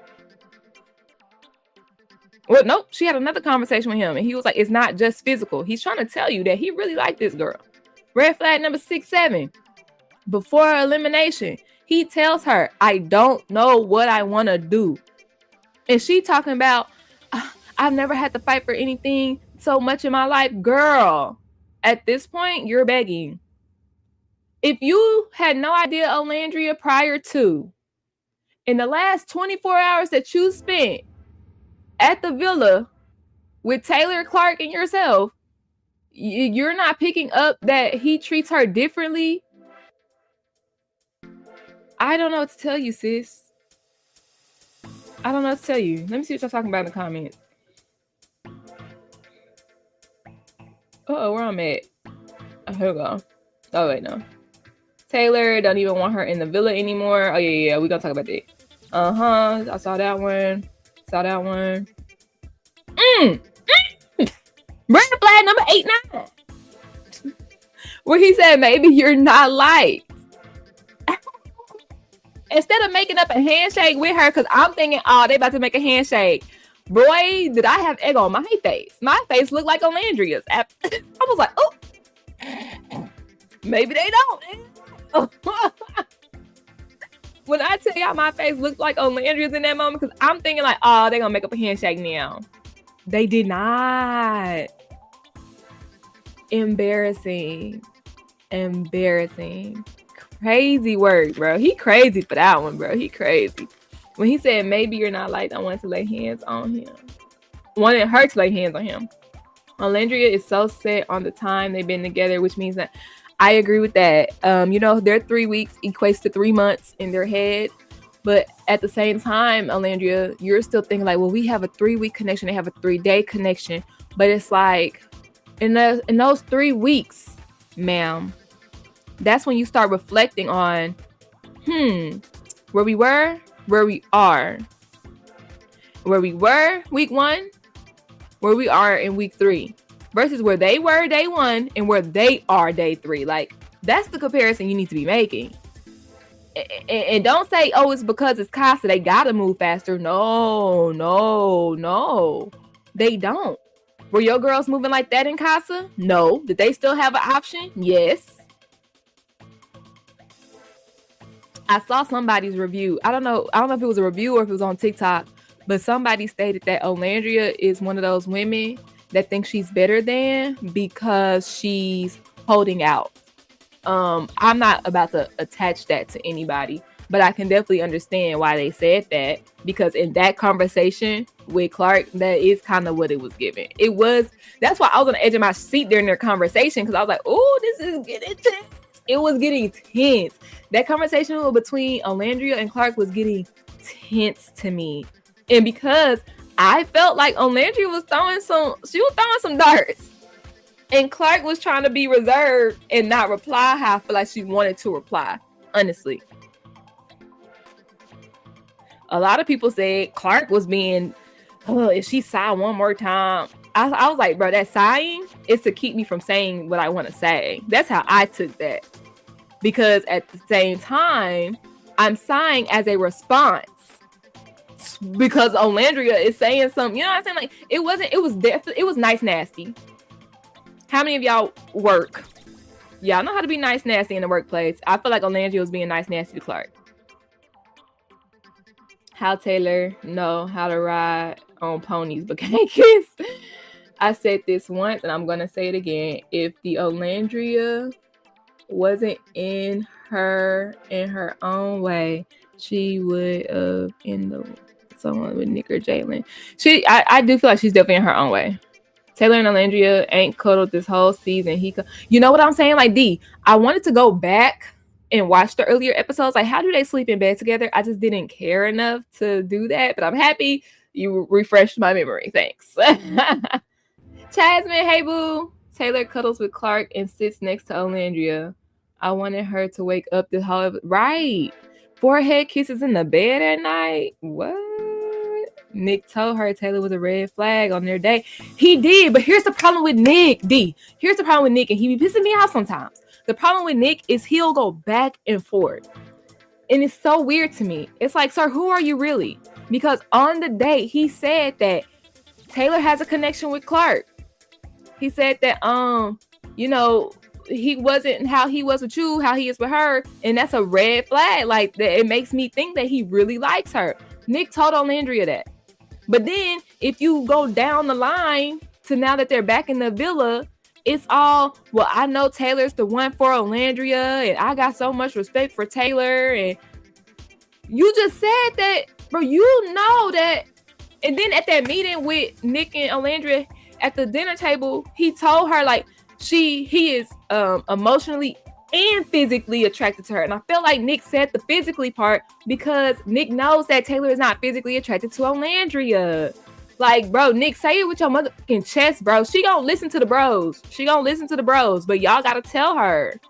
S1: Well, nope. She had another conversation with him, and he was like, it's not just physical. He's trying to tell you that he really liked this girl. Red flag number 6, 7. Before elimination, he tells her, I don't know what I want to do. And she talking about, I've never had to fight for anything so much in my life. Girl, at this point, you're begging. If you had no idea Olandria prior to, in the last 24 hours that you spent at the villa with Taylor, Clark, and yourself, you're not picking up that he treats her differently. I don't know what to tell you, sis. I don't know what to tell you. Let me see what y'all talking about in the comments. Uh-oh, where I'm at? Oh, here we go. Oh, wait, no. Taylor don't even want her in the villa anymore. Oh, yeah, we're gonna talk about that. I saw that one. Red flag number 8, 9. Where he said, maybe you're not liked. Instead of making up a handshake with her, because I'm thinking, oh, they about to make a handshake. Boy, did I have egg on my face. My face looked like Olandria's. I was like, oh, maybe they don't. When I tell y'all my face looked like Olandria's in that moment, because I'm thinking like, oh, they're going to make up a handshake now. They did not. Embarrassing. Crazy work, bro. He crazy for that one, bro. He crazy. When he said, maybe you're not liked, I wanted to lay hands on him. Wanted her to lay hands on him. Olandria is so set on the time they've been together, which means that I agree with that. Their 3 weeks equates to 3 months in their head. But at the same time, Olandria, you're still thinking like, well, we have a 3-week connection. They have a 3-day connection. But it's like, in those 3 weeks, ma'am, that's when you start reflecting on, where we were, where we are. Where we were week 1, where we are in week 3. Versus where they were day 1 and where they are day 3. Like, that's the comparison you need to be making. And don't say, oh, it's because it's Casa, they gotta move faster. No, they don't. Were your girls moving like that in Casa? No. Did they still have an option? Yes. I saw somebody's review. I don't know if it was a review or if it was on TikTok, but somebody stated that Olandria is one of those women that thinks she's better than because she's holding out. I'm not about to attach that to anybody, but I can definitely understand why they said that, because in that conversation with Clark, that is kind of what it was giving. That's why I was on the edge of my seat during their conversation, because I was like, oh, this is getting tense. It was getting tense. That conversation between Olandria and Clark was getting tense to me. And because I felt like Olandria was throwing some darts. And Clark was trying to be reserved and not reply how I feel like she wanted to reply, honestly. A lot of people said Clark was being, if she sigh one more time. I was like, bro, that sighing is to keep me from saying what I want to say. That's how I took that. Because at the same time, I'm sighing as a response. Because Olandria is saying something, you know what I'm saying? Like, it was nice nasty. How many of y'all work? Y'all know how to be nice nasty in the workplace. I feel like Olandria was being nice nasty to Clark. How Taylor know how to ride on ponies but can't kiss. I said this once and I'm gonna say it again. If the Olandria wasn't in her own way, she would end someone with Nick or Jalen. I do feel like she's definitely in her own way. Taylor and Olandria ain't cuddled this whole season. You know what I'm saying? Like, I wanted to go back and watch the earlier episodes. Like, how do they sleep in bed together? I just didn't care enough to do that. But I'm happy you refreshed my memory. Thanks. Jasmine, hey boo. Taylor cuddles with Clark and sits next to Olandria. I wanted her to wake up this whole right. Forehead kisses in the bed at night. What? Nick told her Taylor was a red flag on their date. He did, but here's the problem with Nick. Here's the problem with Nick, and he be pissing me off sometimes. The problem with Nick is he'll go back and forth. And it's so weird to me. It's like, sir, who are you really? Because on the date, he said that Taylor has a connection with Clark. He said that, he wasn't how he was with you, how he is with her. And that's a red flag. Like, it makes me think that he really likes her. Nick told Olandria that. But then if you go down the line to now that they're back in the villa, it's all, well, I know Taylor's the one for Olandria and I got so much respect for Taylor. And you just said that, bro, you know that. And then at that meeting with Nick and Olandria at the dinner table, he told her like he is emotionally and physically attracted to her. And I feel like Nick said the physically part because Nick knows that Taylor is not physically attracted to Olandria. Like, bro, Nick, say it with your motherfucking chest, bro. She gonna listen to the bros. But y'all gotta tell her.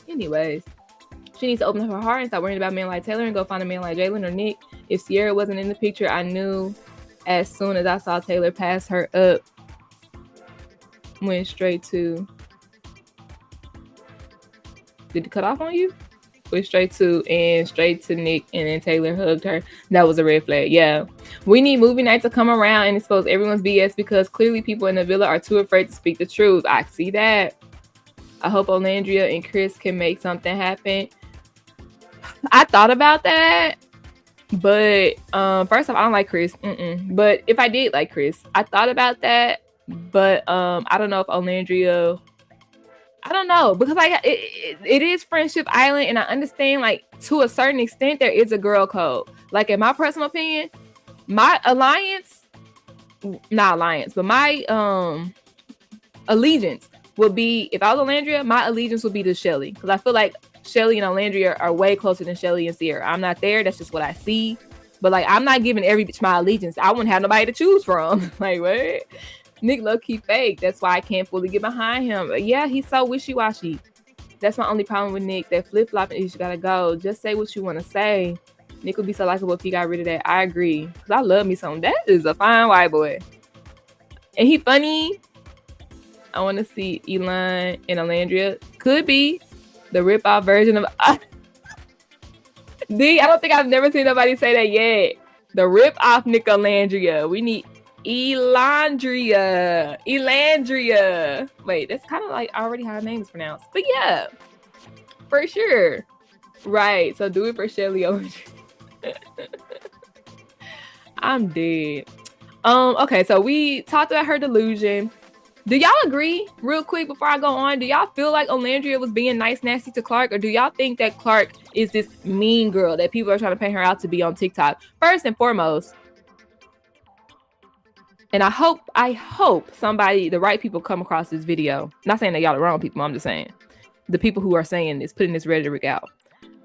S1: Anyways, she needs to open up her heart and stop worrying about men like Taylor and go find a man like Jalen or Nick. If Sierra wasn't in the picture, I knew as soon as I saw Taylor pass her up, went straight to... Did it cut off on you? Went straight to Nick, and then Taylor hugged her. That was a red flag. Yeah. We need movie night to come around and expose everyone's BS because clearly people in the villa are too afraid to speak the truth. I see that. I hope Olandria and Chris can make something happen. I thought about that. But first off, I don't like Chris. But if I did like Chris, I thought about that. But I don't know if Olandria... I don't know, because like it is Friendship Island, and I understand like to a certain extent there is a girl code. Like in my personal opinion, my allegiance would be, if I was Olandria, my allegiance would be to Shelly, because I feel like Shelly and Olandria are way closer than Shelly and Sierra. I'm not there. That's just what I see. But like, I'm not giving every bitch my allegiance. I wouldn't have nobody to choose from. Like, what? Nick low-key fake. That's why I can't fully get behind him. But yeah, he's so wishy-washy. That's my only problem with Nick. That flip-flopping is, you gotta go. Just say what you want to say. Nick would be so likable if he got rid of that. I agree. Because I love me some. That is a fine white boy. And he funny. I want to see Elon and Olandria. Could be the rip-off version of... I don't think I've never seen nobody say that yet. The rip off NicOlandria. We need Olandria. Wait, that's kind of like already how her name is pronounced. But yeah, for sure. Right. So do it for Shelly Olandria. I'm dead. Okay, so we talked about her delusion. Do y'all agree, real quick before I go on, do y'all feel like Olandria was being nice nasty to Clark, or do y'all think that Clark is this mean girl that people are trying to paint her out to be on TikTok? First and foremost, and I hope somebody, the right people, come across this video. Not saying that y'all the wrong people, I'm just saying the people who are saying this, putting this rhetoric out.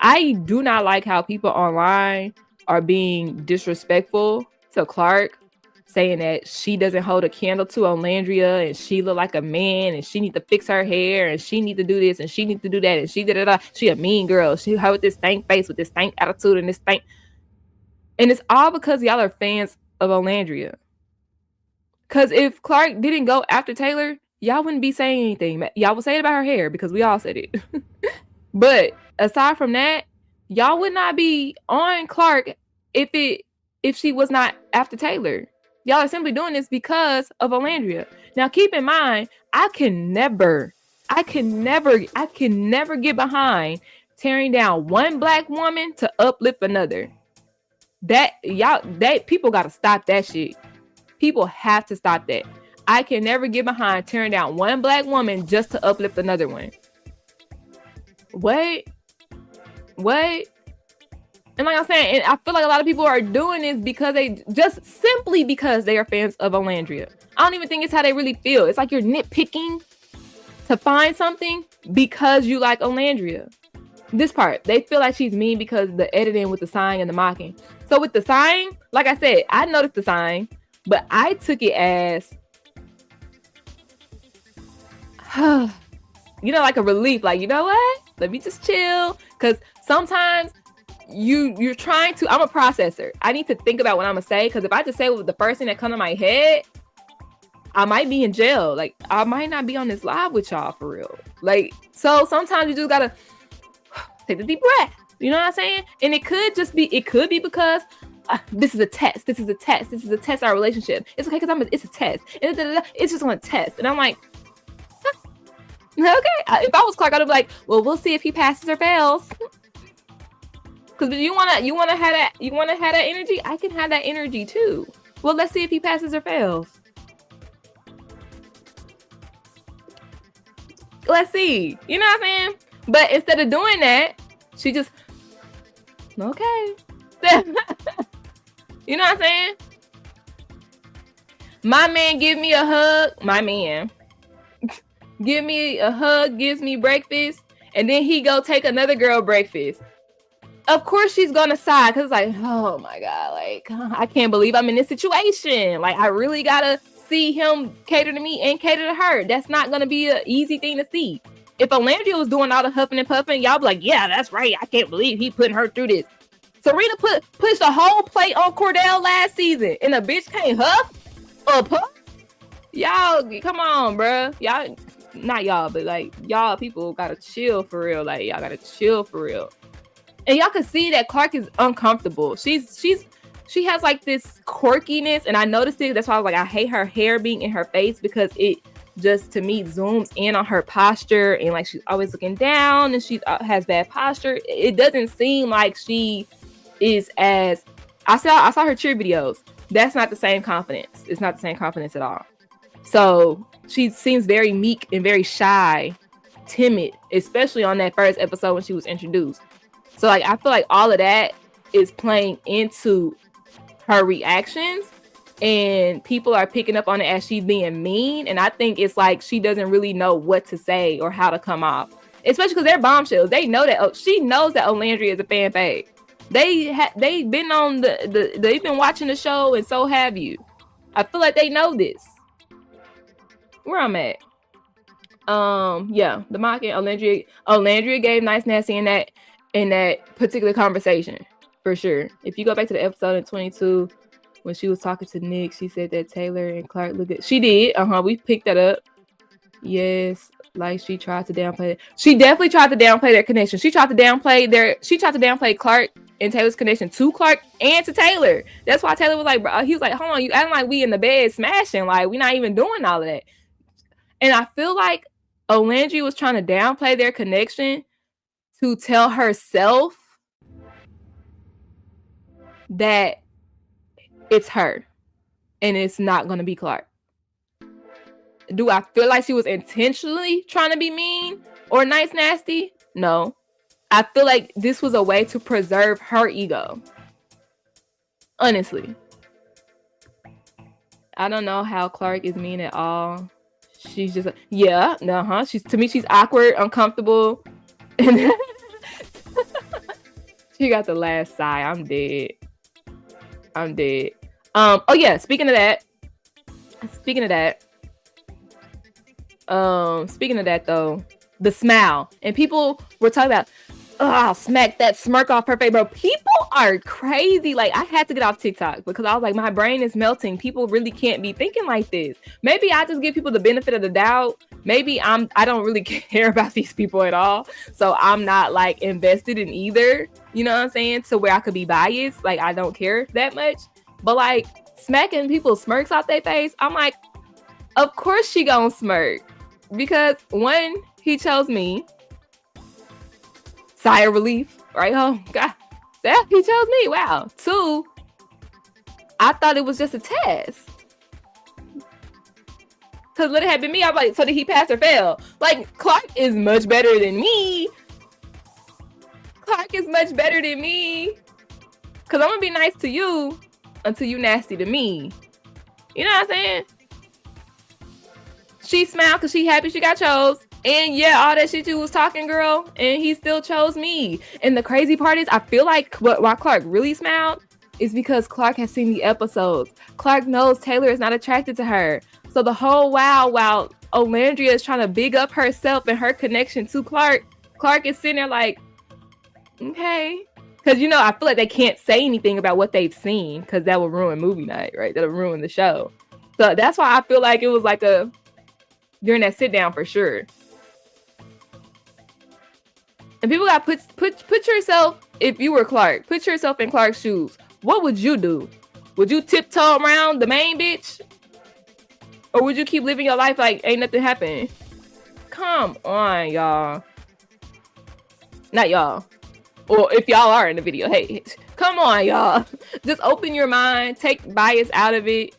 S1: I do not like how people online are being disrespectful to Clark, saying that she doesn't hold a candle to Olandria and she look like a man and she need to fix her hair and she need to do this and she need to do that and she she a mean girl. Her with this stank face, with this stank attitude and this stank. And it's all because y'all are fans of Olandria. Because if Clark didn't go after Taylor, y'all wouldn't be saying anything. Y'all would say it about her hair because we all said it. But aside from that, y'all would not be on Clark if she was not after Taylor. Y'all are simply doing this because of Olandria. Now, keep in mind, I can never get behind tearing down one black woman to uplift another. People got to stop that shit. People have to stop that. I can never get behind tearing down one black woman just to uplift another one. What? And like I'm saying, and I feel like a lot of people are doing this because simply because they are fans of Olandria. I don't even think it's how they really feel. It's like you're nitpicking to find something because you like Olandria. This part, they feel like she's mean because the editing with the sighing and the mocking. So with the sighing, like I said, I noticed the sighing, but I took it as, like a relief. Like, you know what? Let me just chill. Because sometimes you're trying to, I'm a processor. I need to think about what I'm gonna say, because if I just say what the first thing that comes to my head, I might be in jail. Like, I might not be on this live with y'all for real. Like, so sometimes you just gotta take a deep breath. You know what I'm saying? And it could be because this is a test. This is a test our relationship. It's okay because it's a test. It's just on a test. And I'm like, okay. If I was Clark, I'd be like, well, we'll see if he passes or fails. Because you wanna have that energy. I can have that energy too. Well, let's see if he passes or fails. Let's see. You know what I'm saying? But instead of doing that, she just okay. You know what I'm saying? My man give me a hug. My man give me a hug, gives me breakfast, and then he go take another girl breakfast. Of course she's gonna sigh, because it's like, oh my god, like, I can't believe I'm in this situation. Like, I really gotta see him cater to me and cater to her. That's not gonna be an easy thing to see. If Olandria was doing all the huffing and puffing, y'all be like, yeah, that's right. I can't believe he putting her through this. Serena pushed a whole plate on Cordell last season, and a bitch can't huff or puff. Y'all, come on, bruh. Y'all, not y'all, but like, y'all people gotta chill for real. Like, y'all gotta chill for real. And y'all can see that Clark is uncomfortable. She has like this quirkiness, and I noticed it. That's why I was like, I hate her hair being in her face, because it just, to me, zooms in on her posture, and like she's always looking down, and she has bad posture. It doesn't seem like she is as I saw her cheer videos. That's not the same confidence. It's not the same confidence at all. So she seems very meek and very shy, timid, especially on that first episode when she was introduced. So like, I feel like all of that is playing into her reactions, and people are picking up on it as she's being mean. And I think it's like she doesn't really know what to say or how to come off, especially because they're bombshells. They know that she knows that Olandria is a fan fave. They've been on they've been watching the show, and so have you. I feel like they know this. Where I'm at. Yeah, the mocking Olandria gave nice nasty in that particular conversation, for sure. If you go back to the episode in 22 when she was talking to Nick, she said that Taylor and Clark look good. She did. We picked that up. Yes, like she tried to downplay it. She definitely tried to downplay their connection. She tried to downplay Clark in Taylor's connection to Clark and to Taylor. That's why Taylor was like, bro, he was like, hold on, you acting like we in the bed smashing, like we not even doing all of that. And I feel like Olandria was trying to downplay their connection to tell herself that it's her and it's not going to be Clark. Do I feel like she was intentionally trying to be mean or nice nasty? No. I feel like this was a way to preserve her ego. Honestly. I don't know how Clark is mean at all. She's just like, yeah, no, she's, to me, she's awkward, uncomfortable. And she got the last sigh. I'm dead. Oh yeah, speaking of that though, the smile. And people were talking about, I'll smack that smirk off her face, bro. People are crazy. Like, I had to get off TikTok because I was like, my brain is melting. People really can't be thinking like this. Maybe I just give people the benefit of the doubt. Maybe I don't really care about these people at all. So I'm not like invested in either, you know what I'm saying? To where I could be biased. Like, I don't care that much. But like smacking people's smirks off their face, I'm like, of course she gonna smirk. Because one, he chose me. Sigh of relief, right? Oh God, yeah, he chose me. Wow. Two, I thought it was just a test. Cause let it have been me. I'm like, so did he pass or fail? Like, Clark is much better than me. Clark is much better than me. Cause I'm gonna be nice to you until you nasty to me. You know what I'm saying? She smiled because she happy she got chose. And yeah, all that shit you was talking, girl, and he still chose me. And the crazy part is, I feel like why Clark really smiled is because Clark has seen the episodes. Clark knows Taylor is not attracted to her. So the whole while Olandria is trying to big up herself and her connection to Clark is sitting there like, okay. Because, you know, I feel like they can't say anything about what they've seen because that will ruin movie night, right? That'll ruin the show. So that's why I feel like it was like during that sit down for sure. And people got put yourself, if you were Clark, put yourself in Clark's shoes. What would you do? Would you tiptoe around the main bitch? Or would you keep living your life like ain't nothing happened? Come on, y'all. Not y'all. Or if y'all are in the video, hey, come on, y'all. Just open your mind, take bias out of it.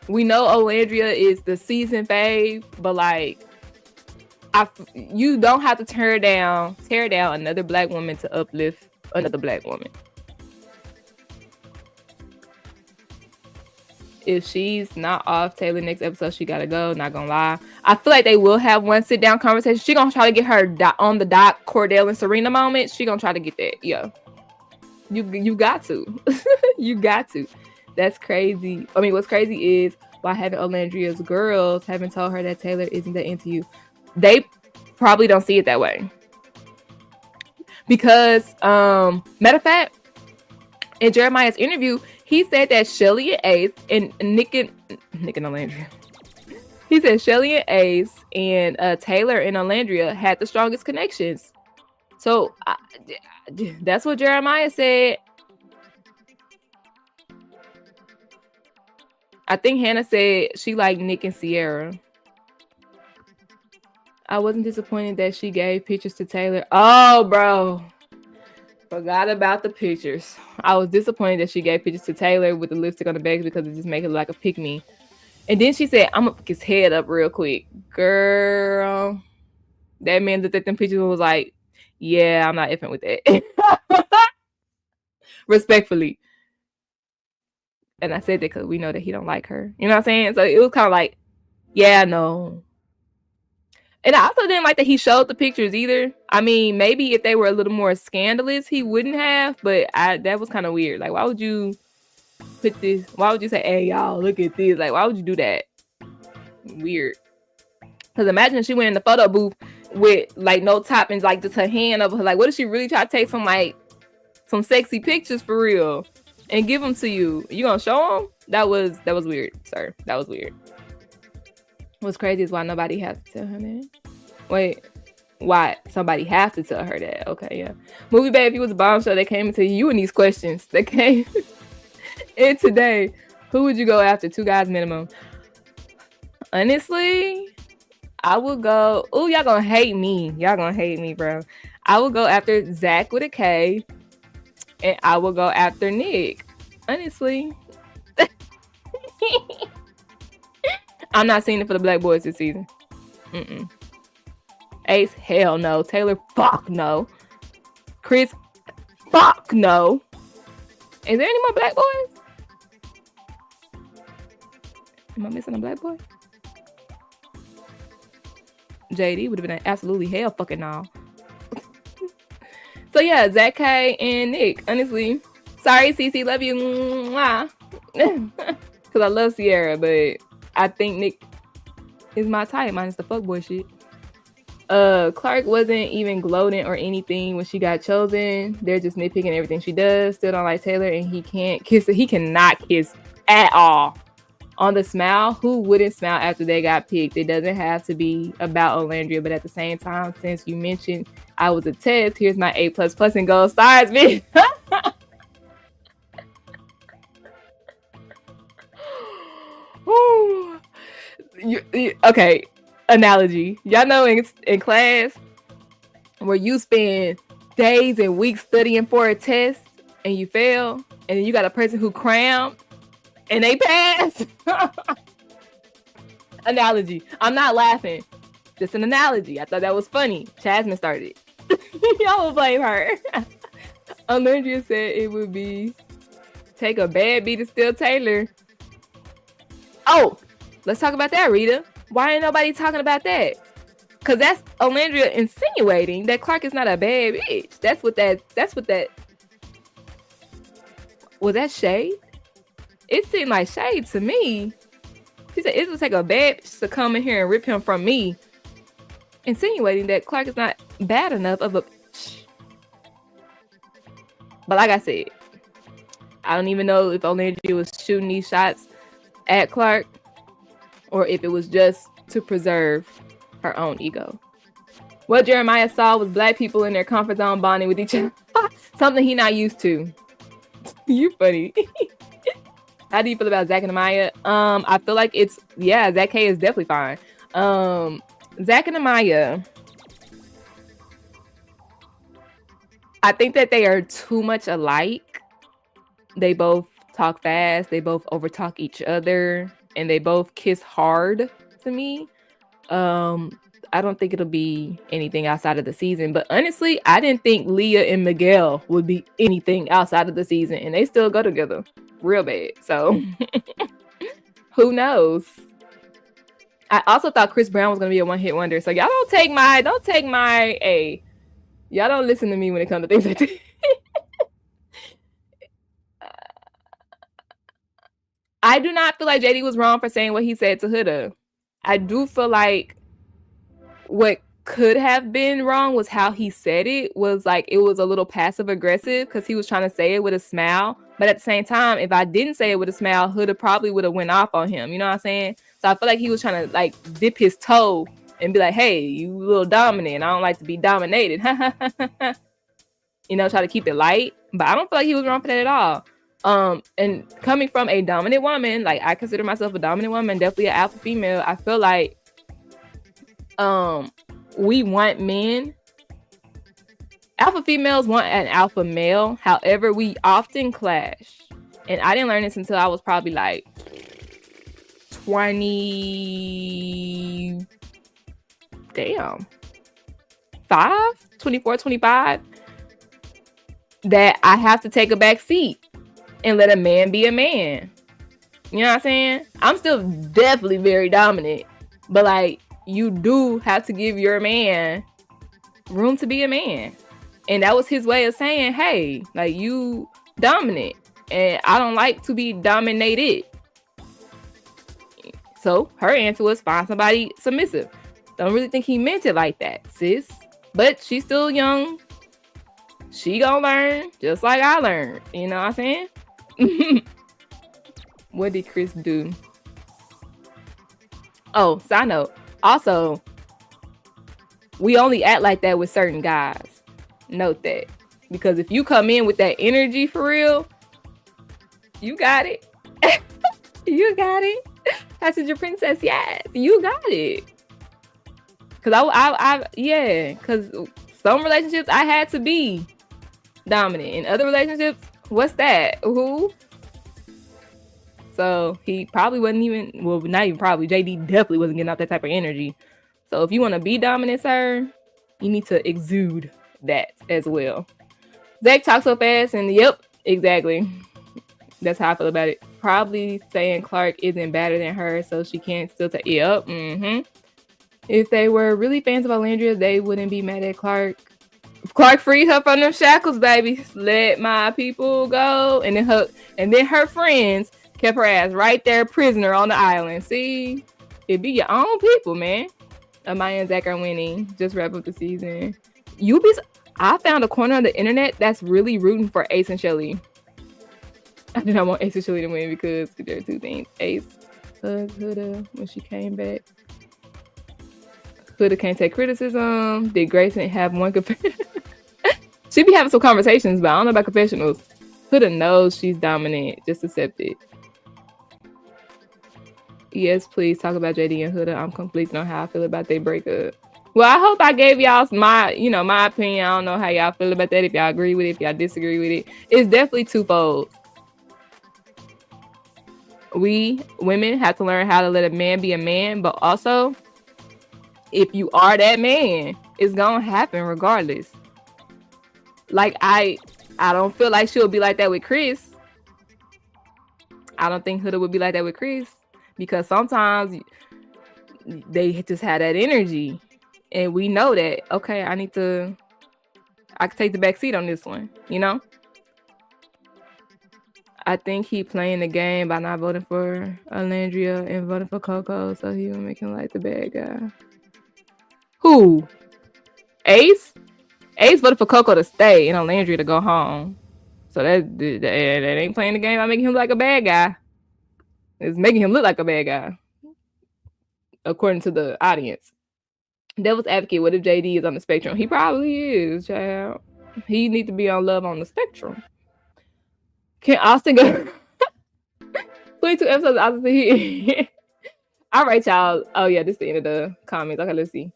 S1: We know Olandria is the season fave, but like, you don't have to tear down another black woman to uplift another black woman. If she's not off Taylor next episode, she gotta go. Not gonna lie, I feel like they will have one sit down conversation. She gonna try to get her on the dot Cordell and Serena moment. She gonna try to get that. Yeah, you got to. You got to. That's crazy. I mean, what's crazy is why haven't Olandria's girls haven't told her that Taylor isn't that into you. They probably don't see it that way. Because, matter of fact, in Jeremiah's interview, he said that Shelly and Ace and Nick and Olandria. He said Shelly and Ace and Taylor and Olandria had the strongest connections. So that's what Jeremiah said. I think Hannah said she liked Nick and Sierra. I wasn't disappointed that she gave pictures to Taylor. Oh, bro. Forgot about the pictures. I was disappointed that she gave pictures to Taylor with the lipstick on the back because it just made it look like a pick-me. And then she said, I'm going to pick his head up real quick. Girl. That man looked at them pictures and was like, yeah, I'm not effing with that. Respectfully. And I said that because we know that he don't like her. You know what I'm saying? So it was kind of like, yeah, no. And I also didn't like that he showed the pictures either. I mean, maybe if they were a little more scandalous, he wouldn't have. But that was kind of weird. Like, why would you put this? Why would you say, hey, y'all, look at this? Like, why would you do that? Weird. Because imagine she went in the photo booth with, like, no top and, like, just her hand over her. Like, what if she really try to take some sexy pictures for real and give them to you? You gonna show them? That was weird, sir. That was weird. What's crazy is why nobody has to tell her that. Wait, Why somebody have to tell her that? Okay, yeah. Movie babe, if you was a bombshell that came into you and these questions that came in today, who would you go after? 2 guys minimum. Honestly, I would go. Oh, y'all gonna hate me. Y'all gonna hate me, bro. I would go after Zach with a K, and I will go after Nick. Honestly, I'm not seeing it for the black boys this season. Ace, hell no. Taylor, fuck no. Chris, fuck no. Is there any more black boys? Am I missing a black boy? JD would have been an absolutely hell fucking no. So yeah, Zach K and Nick. Honestly, sorry Cece, love you. Because I love Sierra, but I think Nick is my type, minus the fuckboy shit. Clark wasn't even gloating or anything when she got chosen. They're just nitpicking everything she does. Still don't like Taylor, and he can't kiss her. He cannot kiss at all. On the smile, who wouldn't smile after they got picked? It doesn't have to be about Olandria, but at the same time, since you mentioned I was a test, here's my A++ and gold stars, bitch. Okay, analogy. Y'all know in class where you spend days and weeks studying for a test and you fail, and then you got a person who crammed and they pass. Analogy. I'm not laughing. Just an analogy. I thought that was funny. Jasmine started. Y'all will blame her. Olandria said it would be take a bad beat to steal Taylor. Oh, let's talk about that, Rita. Why ain't nobody talking about that? Because that's Olandria insinuating that Clark is not a bad bitch. That's what that was. That shade? It seemed like shade to me. She said it would take a bad bitch to come in here and rip him from me, insinuating that Clark is not bad enough of a bitch. But like I said, I don't even know if Olandria was shooting these shots at Clark or if it was just to preserve her own ego. What Jeremiah saw was black people in their comfort zone bonding with each other. Something he not used to. You funny. How do you feel about Zach and Amaya? I feel like Zach K is definitely fine. Zach and Amaya, I think that they are too much alike. They both talk fast. They both overtalk each other, and they both kiss hard to me. I don't think it'll be anything outside of the season, but honestly, I didn't think Leah and Miguel would be anything outside of the season, and they still go together real bad. So who knows? I also thought Chris Brown was gonna be a one-hit wonder. So y'all don't take my A. Y'all don't listen to me when it comes to things like that. I do not feel like JD was wrong for saying what he said to Huda. I do feel like what could have been wrong was how he said it. Was like it was a little passive aggressive because he was trying to say it with a smile. But at the same time, if I didn't say it with a smile, Huda probably would have went off on him. You know what I'm saying? So I feel like he was trying to like dip his toe and be like, "Hey, you a little dominant. I don't like to be dominated." You know, try to keep it light. But I don't feel like he was wrong for that at all. And coming from a dominant woman, like I consider myself a dominant woman, definitely an alpha female. I feel like we want men. Alpha females want an alpha male. However, we often clash. And I didn't learn this until I was probably like 24, 25. That I have to take a back seat and let a man be a man. You know what I'm saying? I'm still definitely very dominant. But like, you do have to give your man room to be a man. And that was his way of saying, hey, like, you dominant. And I don't like to be dominated. So her answer was find somebody submissive. Don't really think he meant it like that, sis. But she's still young. She gonna learn just like I learned. You know what I'm saying? What did Chris do? Oh, side note. Also, We only act like that with certain guys. Note that. Because if you come in with that energy for real, you got it. You got it. Passenger princess, yes, you got it. Cause cause some relationships I had to be dominant. In other relationships, what's that? Who? So he probably wasn't even, well, not even probably, JD definitely wasn't getting out that type of energy. So if you want to be dominant, sir, you need to exude that as well. Zach talks so fast, and yep, exactly. That's how I feel about it. Probably saying Clark isn't better than her, so she can't still take. Yep. If they were really fans of Olandria, they wouldn't be mad at Clark. Clark freed her from them shackles, baby. Let my people go, and then her friends kept her ass right there, prisoner on the island. See, it be your own people, man. Amaya and Zach are winning. Just wrap up the season. I found a corner on the internet that's really rooting for Ace and Shelly. I did not want Ace and Shelly to win because there are two things. Ace hugged Huda when she came back. Huda can't take criticism. Did Grayson have one confession? She be having some conversations, but I don't know about confessionals. Huda knows she's dominant. Just accept it. Yes, please talk about JD and Huda. I'm conflicted on how I feel about their breakup. Well, I hope I gave y'all my opinion. I don't know how y'all feel about that. If y'all agree with it, if y'all disagree with it. It's definitely twofold. We women have to learn how to let a man be a man, but also if you are that man, it's gonna happen regardless. Like I don't feel like she'll be like that with Chris. I don't think Huda would be like that with Chris because sometimes they just have that energy, and we know that. Okay, I can take the back seat on this one, you know. I think he playing the game by not voting for Olandria and voting for Coco, so he will make him like the bad guy. Who? Ace? Ace voted for Coco to stay and Olandria to go home. So that ain't playing the game by making him like a bad guy. It's making him look like a bad guy, according to the audience. Devil's advocate, what if JD is on the spectrum? He probably is, child. He needs to be on love on the spectrum. Can Austin go 22 episodes of Austin? All right, y'all. Oh yeah, this is the end of the comments. Okay, let's see.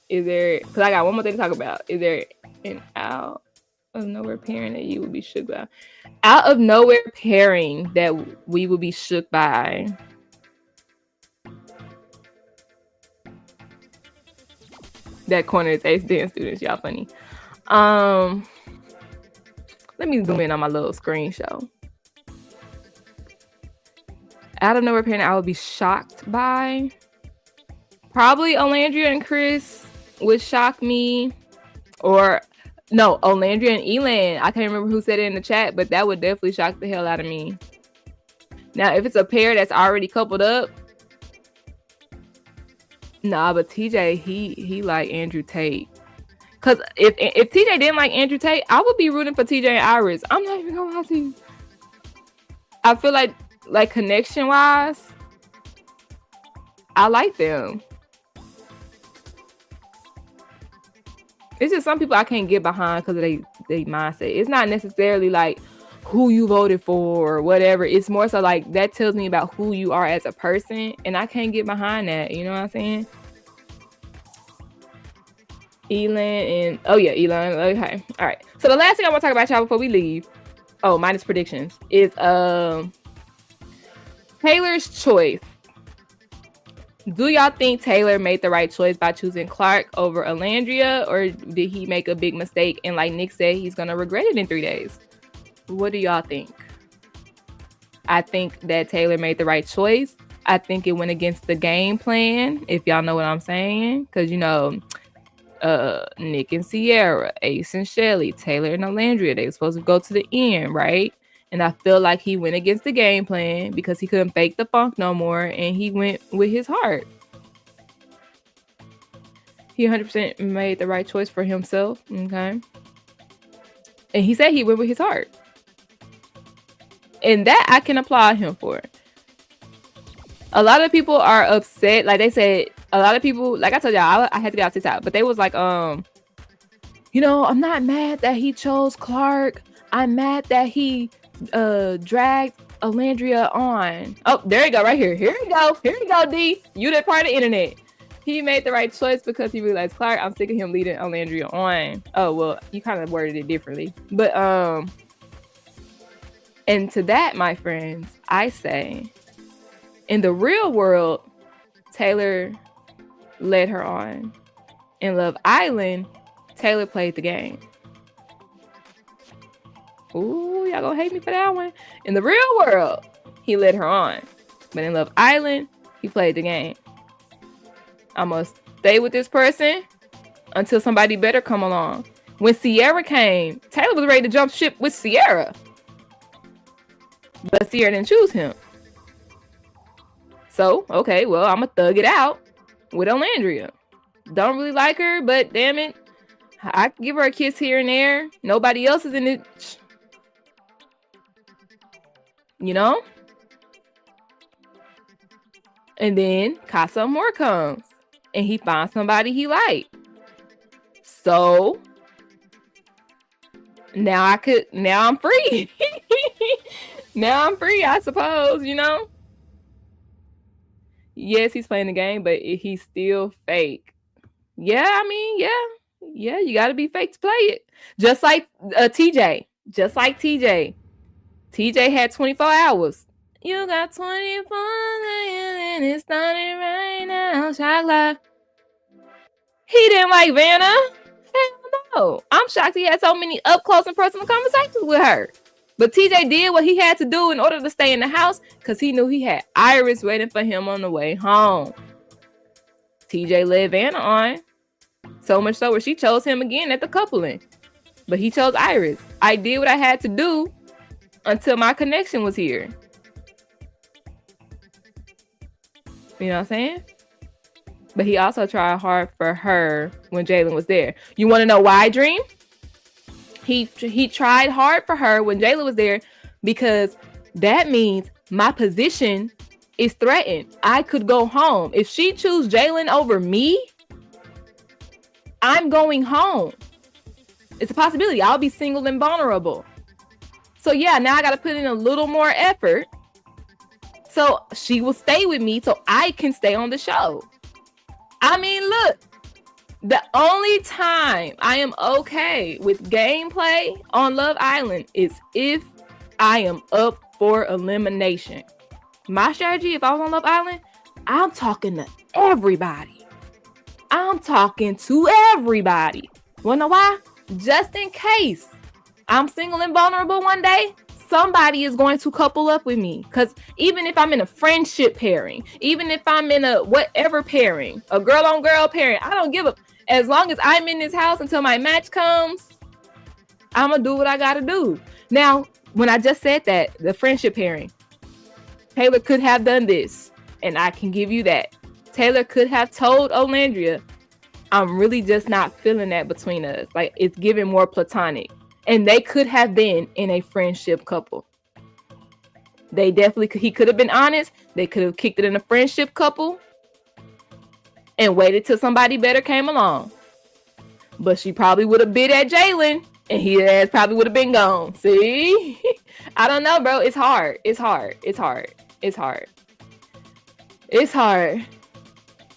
S1: Is there, because I got one more thing to talk about. Is there an out of nowhere pairing that you would be shook by? Out of nowhere pairing that we would be shook by. That corner is Ace dance students. Y'all funny. Let me zoom in on my little screen show. Out of nowhere pairing I would be shocked by. Probably Olandria and Chris would shock me. Or no, Olandria and Elan. I can't remember who said it in the chat, but that would definitely shock the hell out of me. Now, if it's a pair that's already coupled up, nah, but TJ, he like Andrew Tate. Cause if TJ didn't like Andrew Tate, I would be rooting for TJ and Iris. I'm not even gonna lie to you. I feel like connection wise, I like them. It's just some people I can't get behind because of they mindset. It's not necessarily like who you voted for or whatever. It's more so like that tells me about who you are as a person, and I can't get behind that. You know what I'm saying? Elan and Elan. Okay, all right. So the last thing I want to talk about, y'all, before we leave, minus predictions, is Taylor's choice. Do y'all think Taylor made the right choice by choosing Clark over Olandria, or did he make a big mistake and, like Nick said, he's gonna regret it in 3 days? What do y'all think? I think that Taylor made the right choice. I think it went against the game plan, if y'all know what I'm saying, because you know, Nick and Sierra, Ace and Shelly, Taylor and Olandria, they were supposed to go to the end, right? And I feel like he went against the game plan because he couldn't fake the funk no more, and he went with his heart. He 100% made the right choice for himself, okay? And he said he went with his heart. And that I can applaud him for. A lot of people are upset. Like they said, a lot of people, like I told y'all, I had to get off TikTok, but they was like, you know, I'm not mad that he chose Clark. I'm mad that he dragged Olandria on. Oh, there you go, right here. Here you go, D. You that part of the internet. He made the right choice because he realized Clark. I'm sick of him leading Olandria on. Oh, well, you kind of worded it differently. But and to that, my friends, I say, in the real world, Taylor led her on. In Love Island, Taylor played the game. Ooh, y'all gonna hate me for that one. In the real world, he led her on. But in Love Island, he played the game. I must stay with this person until somebody better come along. When Sierra came, Taylor was ready to jump ship with Sierra. But Sierra didn't choose him. So, okay, well, I'm gonna thug it out with Olandria. Don't really like her, but damn it, I can give her a kiss here and there. Nobody else is in it. You know? And then Casa Amor comes. And he finds somebody he liked. So now I'm free. Now I'm free, I suppose, you know? Yes, he's playing the game, but he's still fake. Yeah, I mean, yeah, you gotta be fake to play it. Just like TJ. Just like TJ. TJ had 24 hours. You got 24 and it's starting right now. Chocolate. He didn't like Vanna. Hell no. I'm shocked he had so many up close and personal conversations with her. But TJ did what he had to do in order to stay in the house because he knew he had Iris waiting for him on the way home. TJ led Vanna on. So much so where she chose him again at the coupling. But he chose Iris. I did what I had to do until my connection was here. You know what I'm saying? But he also tried hard for her when Jalen was there. You want to know why, Dream? He tried hard for her when Jalen was there because that means my position is threatened. I could go home. If she chooses Jalen over me, I'm going home. It's a possibility. I'll be single and vulnerable. So yeah, now I got to put in a little more effort. So she will stay with me so I can stay on the show. I mean, look, the only time I am okay with gameplay on Love Island is if I am up for elimination. My strategy, if I was on Love Island, I'm talking to everybody. I'm talking to everybody. Wanna know why? Just in case I'm single and vulnerable one day, somebody is going to couple up with me. Because even if I'm in a friendship pairing, even if I'm in a whatever pairing, a girl on girl pairing, I don't give a. As long as I'm in this house until my match comes, I'm going to do what I got to do. Now, when I just said that, the friendship pairing, Taylor could have done this. And I can give you that. Taylor could have told Olandria, I'm really just not feeling that between us. Like, it's giving more platonic. And they could have been in a friendship couple. They definitely could. He could have been honest. They could have kicked it in a friendship couple and waited till somebody better came along. But she probably would have bid at Jalen and his ass probably would have been gone. See? I don't know, bro. It's hard. It's hard. It's hard. It's hard. It's hard.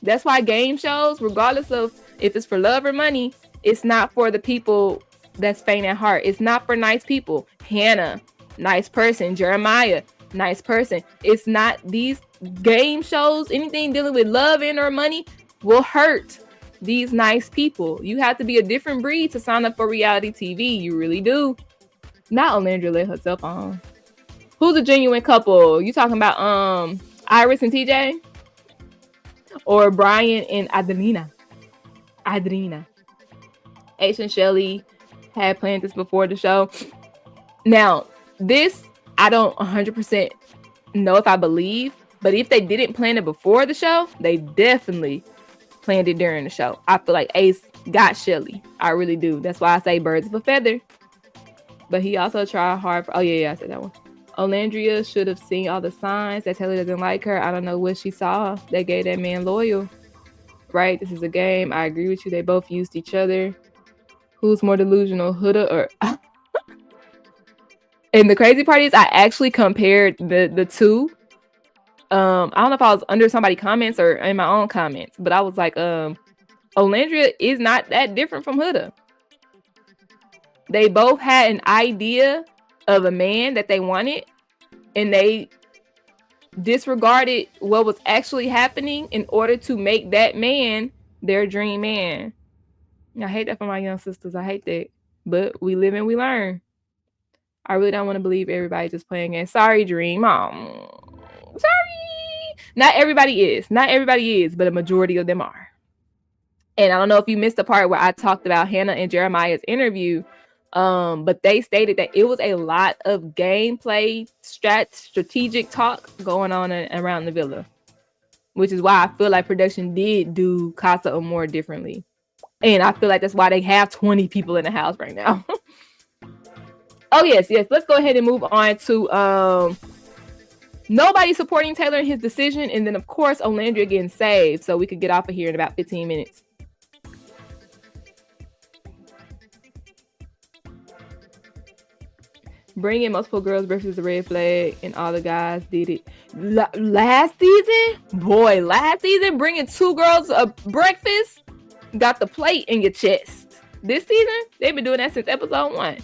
S1: That's why game shows, regardless of if it's for love or money, it's not for the people that's faint at heart. It's not for nice people. Hannah, nice person. Jeremiah, nice person. It's not these game shows, anything dealing with love and or money will hurt these nice people. You have to be a different breed to sign up for reality TV. You really do. Not Olandria let herself on. Who's a genuine couple? You talking about Iris and TJ? Or Brian and Adrina? H and Shelly had planned this before the show. Now, this, I don't 100% know if I believe, but if they didn't plan it before the show, they definitely planned it during the show. I feel like Ace got Shelly. I really do. That's why I say birds of a feather. But he also tried hard for, oh yeah, I said that one. Olandria should have seen all the signs that Taylor doesn't like her. I don't know what she saw that gave that man loyal. right? This is a game. I agree with you. They both used each other. Who's more delusional, Huda or... And the crazy part is I actually compared the two. I don't know if I was under somebody's comments or in my own comments, but I was like, Olandria is not that different from Huda. They both had an idea of a man that they wanted, and they disregarded what was actually happening in order to make that man their dream man. I hate that for my young sisters. I hate that. But we live and we learn. I really don't want to believe everybody's just playing games. Sorry, Dream. Sorry. Not everybody is. Not everybody is, but a majority of them are. And I don't know if you missed the part where I talked about Hannah and Jeremiah's interview, but they stated that it was a lot of gameplay, strategic talk going on around the villa, which is why I feel like production did do Casa Amor differently. And I feel like that's why they have 20 people in the house right now. Oh, yes. Let's go ahead and move on to nobody supporting Taylor in his decision. And then, of course, Olandria getting saved so we could get off of here in about 15 minutes. Bring in multiple girls versus the red flag, and all the guys did it. Last season? Boy, last season, bringing 2 girls a breakfast, got the plate in your chest. This season, they've been doing that since episode 1.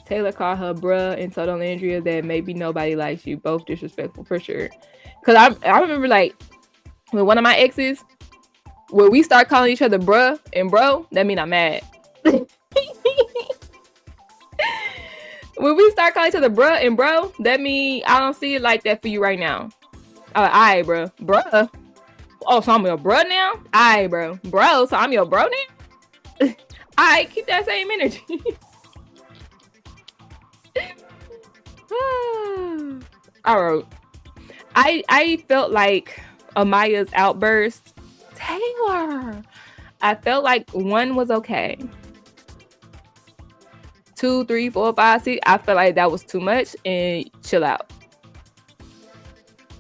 S1: Taylor called her bruh and told Olandria that maybe nobody likes you. Both disrespectful for sure. Because I remember, like, with one of my exes, when we start calling each other bruh and bro, that mean I'm mad. When we start calling each other bruh and bro, that mean I don't see it like that for you right now. Alright, bro. Bruh. Oh, so I'm your bruh now? Alright, bro. Bro, so I'm your bro now? Alright, keep that same energy. I wrote, I felt like Amaya's outburst, Taylor. I felt like 1 was okay. 2, 3, 4, 5, 6. I felt like that was too much, and chill out.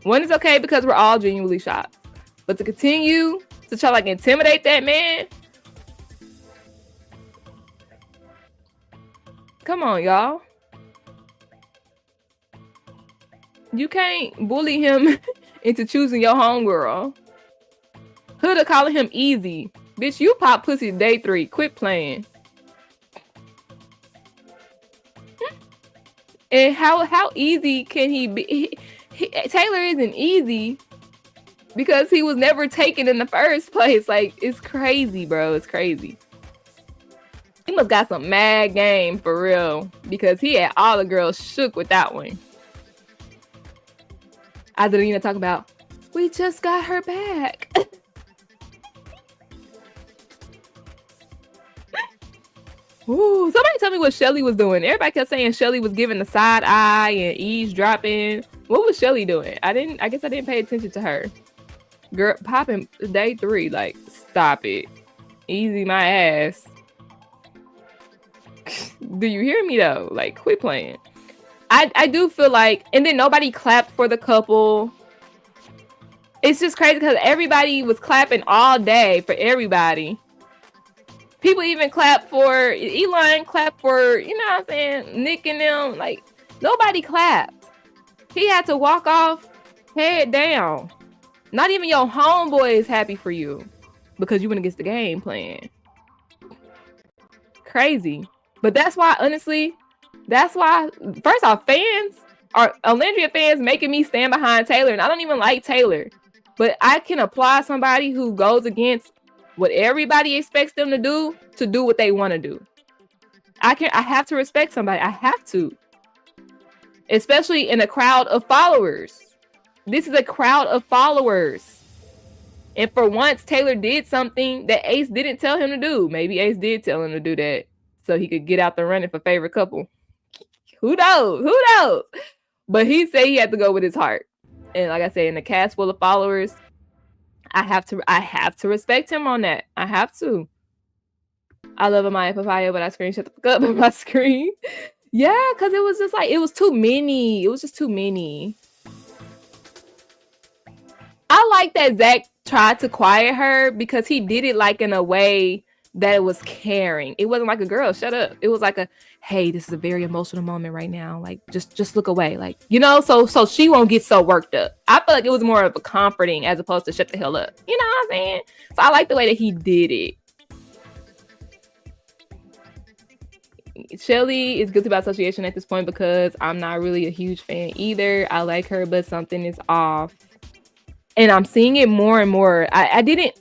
S1: 1 is okay because we're all genuinely shocked. But to continue to try like intimidate that man, come on, y'all. You can't bully him into choosing your homegirl. Huda calling him easy. Bitch, you pop pussy day 3. Quit playing. And how easy can he be? Taylor isn't easy because he was never taken in the first place. Like, it's crazy, bro. It's crazy. He must got some mad game for real because he had all the girls shook with that one. Adelina talking about, we just got her back. Ooh, somebody tell me what Shelly was doing. Everybody kept saying Shelly was giving the side eye and eavesdropping. What was Shelly doing? I guess I didn't pay attention to her. Girl, popping day 3. Like, stop it. Easy my ass. Do you hear me though? Like, quit playing. I do feel like, and then nobody clapped for the couple. It's just crazy because everybody was clapping all day for everybody. People even clapped for Elon, clapped for, you know what I'm saying, Nick and them. Like, nobody clapped. He had to walk off head down. Not even your homeboy is happy for you because you went against the game plan. Crazy. But that's why, honestly, first off, fans are Olandria fans making me stand behind Taylor, and I don't even like Taylor, but I can applaud somebody who goes against what everybody expects them to do what they want to do. I have to respect somebody. I have to, especially in a crowd of followers. This is a crowd of followers, and for once, Taylor did something that Ace didn't tell him to do. Maybe Ace did tell him to do that so he could get out the running for favorite couple. Who knows? Who knows? But he said he had to go with his heart. And like I said, in a cast full of followers, I have to respect him on that. I have to. I love Amaya Papaya, but I screenshot the fuck up on my screen. Yeah, because it was just like, it was too many. It was just too many. I like that Zach tried to quiet her because he did it like in a way that it was caring. It wasn't like a girl, shut up. It was like a, hey, this is a very emotional moment right now. Like just look away. Like, you know, so she won't get so worked up. I feel like it was more of a comforting as opposed to shut the hell up. You know what I'm saying? So I like the way that he did it. Shelly is guilty by association at this point because I'm not really a huge fan either. I like her, but something is off. And I'm seeing it more and more. I didn't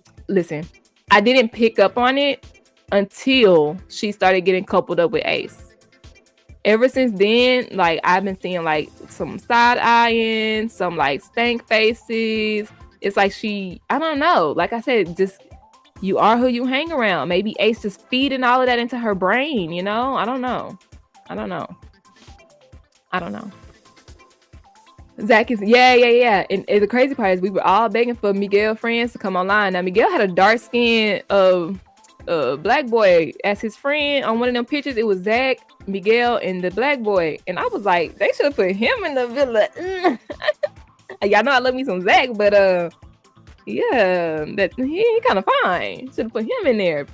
S1: pick up on it until she started getting coupled up with Ace. Ever since then, like, I've been seeing like some side eyeing, some like stank faces. It's like I don't know. Like I said, just you are who you hang around. Maybe Ace just feeding all of that into her brain, you know? I don't know. Zach is, yeah. And the crazy part is we were all begging for Miguel friends to come online. Now, Miguel had a dark skin of black boy as his friend on one of them pictures. It was Zach, Miguel, and the black boy. And I was like, they should have put him in the villa. Y'all know I love me some Zach, but yeah, that he kind of fine. Should have put him in there.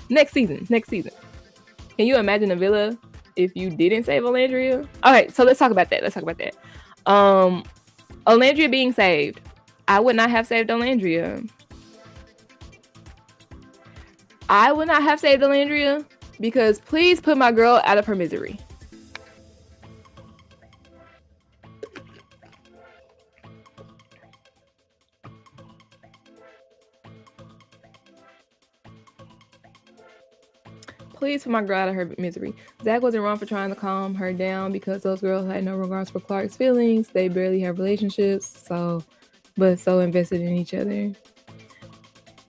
S1: Next season. Can you imagine a villa if you didn't save Olandria? All right, so let's talk about that. Olandria being saved. I would not have saved Olandria. Because please put my girl out of her misery. Please put my girl out of her misery. Zach wasn't wrong for trying to calm her down because those girls had no regards for Clark's feelings. They barely have relationships, but so invested in each other.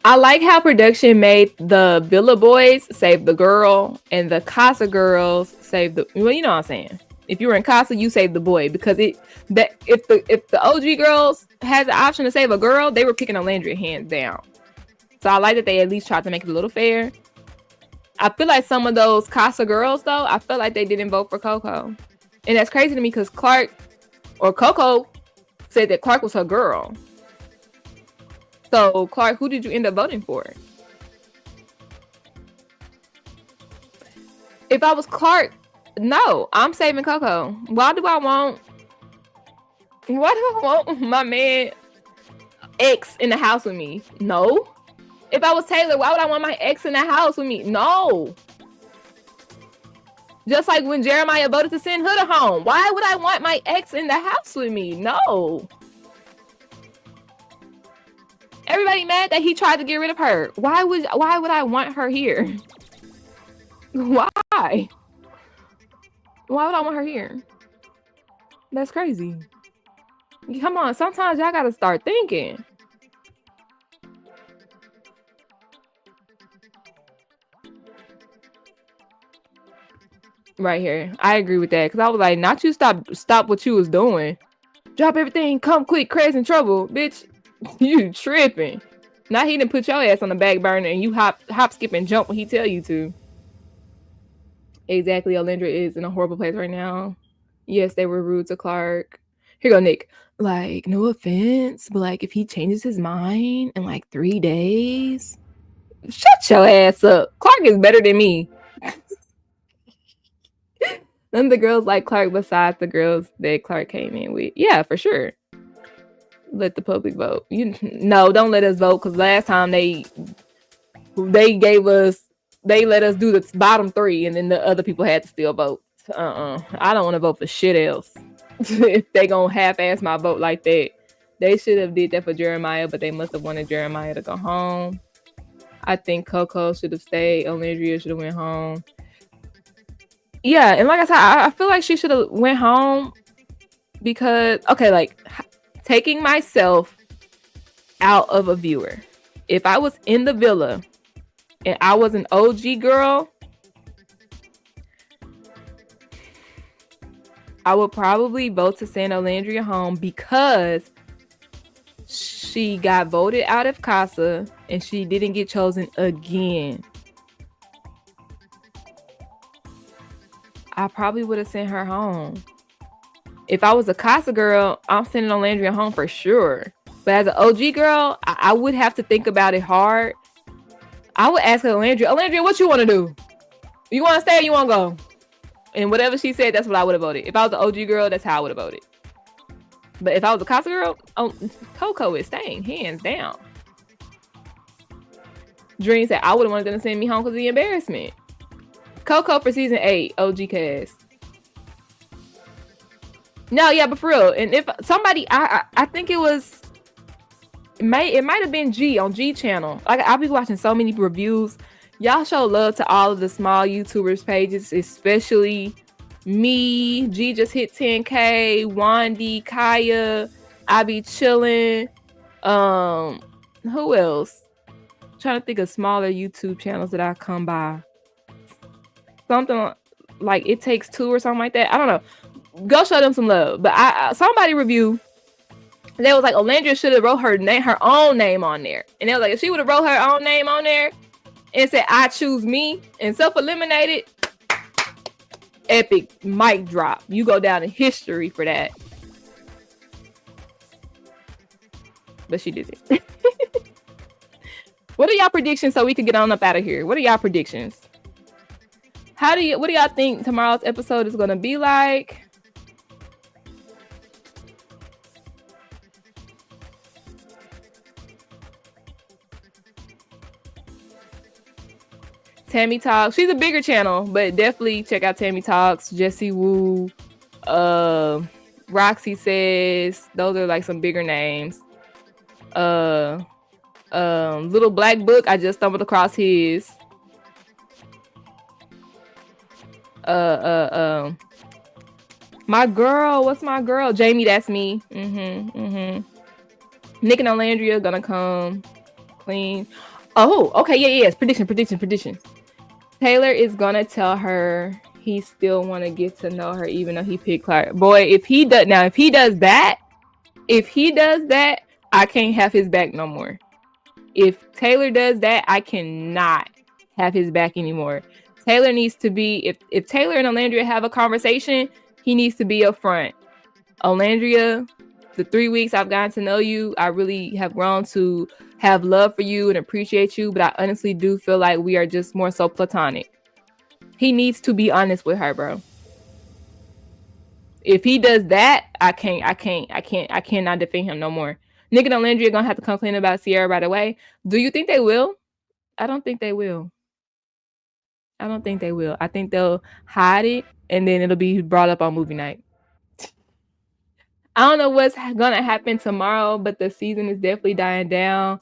S1: I like how production made the Villa boys save the girl and the Casa girls save the. Well, you know what I'm saying. If you were in Casa, you save the boy because if the OG girls had the option to save a girl, they were picking Olandria hands down. So I like that they at least tried to make it a little fair. I feel like some of those Casa girls, though, I feel like they didn't vote for Coco. And that's crazy to me because Coco said that Clark was her girl. So, Clark, who did you end up voting for? If I was Clark, no, I'm saving Coco. Why do I want my man ex in the house with me? No. If I was Taylor, why would I want my ex in the house with me? No. Just like when Jeremiah voted to send Huda home. Why would I want my ex in the house with me? No. Everybody mad that he tried to get rid of her. Why would I want her here? Why? Why would I want her here? That's crazy. Come on, sometimes y'all gotta start thinking. Right here. I agree with that. Because I was like, not you stop what you was doing. Drop everything, come quick, crazy in trouble. Bitch, you tripping. Now he didn't put your ass on the back burner and you hop, skip, and jump when he tell you to. Exactly. Olandria is in a horrible place right now. Yes, they were rude to Clark. Here you go, Nick. Like, no offense, but like if he changes his mind in like 3 days, shut your ass up. Clark is better than me. None of the girls like Clark besides the girls that Clark came in with. Yeah, for sure. Let the public vote. No, don't let us vote because last time they let us do the bottom 3 and then the other people had to still vote. I don't want to vote for shit else. If they gonna half-ass my vote like that. They should have did that for Jeremiah, but they must have wanted Jeremiah to go home. I think Coco should have stayed. Olandria should have went home. Yeah, and like I said, I feel like she should have went home because, okay, like taking myself out of a viewer. If I was in the villa and I was an OG girl, I would probably vote to send Olandria home because she got voted out of Casa and she didn't get chosen again. I probably would have sent her home. If I was a Casa girl, I'm sending Olandria home for sure. But as an OG girl, I would have to think about it hard. I would ask Olandria, what you want to do? You want to stay or you want to go? And whatever she said, that's what I would have voted. If I was an OG girl, that's how I would have voted. But if I was a Casa girl, Coco is staying, hands down. Dream said, I would have wanted them to send me home because of the embarrassment. Coco for season 8, OG cast. No, yeah, but for real. And if somebody, I think it was, it might have been G on G channel. Like, I'll be watching so many reviews. Y'all show love to all of the small YouTubers pages, especially me. G just hit 10K. Wandy, Kaya, I be chilling. Who else? I'm trying to think of smaller YouTube channels that I come by. Something like It Takes Two or something like that. I don't know. Go show them some love. But somebody review. They was like, Olandria should have wrote her own name on there. And they was like, if she would have wrote her own name on there and said, I choose me, and self-eliminated, epic mic drop. You go down in history for that. But she did it. What are y'all predictions so we can get on up out of here? What are y'all predictions? What do y'all think tomorrow's episode is gonna be like? Tammy Talks. She's a bigger channel, but definitely check out Tammy Talks. Jessie Woo, Roxy Says. Those are like some bigger names. Little Black Book. I just stumbled across his. My girl. What's my girl? Jamie. That's me. Nick and Olandria gonna come clean. Oh, okay. Yes. Prediction. Taylor is gonna tell her he still want to get to know her, even though he picked Clark. Boy, if he does that, I can't have his back no more. If Taylor does that, I cannot have his back anymore. Taylor needs to be, if Taylor and Olandria have a conversation, he needs to be upfront. Olandria, the 3 weeks I've gotten to know you, I really have grown to have love for you and appreciate you, but I honestly do feel like we are just more so platonic. He needs to be honest with her, bro. If he does that, I cannot defend him no more. Nick and Olandria are gonna have to come clean about Sierra right away. Do you think they will? I don't think they will. I think they'll hide it and then it'll be brought up on movie night. I don't know what's gonna happen tomorrow, but the season is definitely dying down.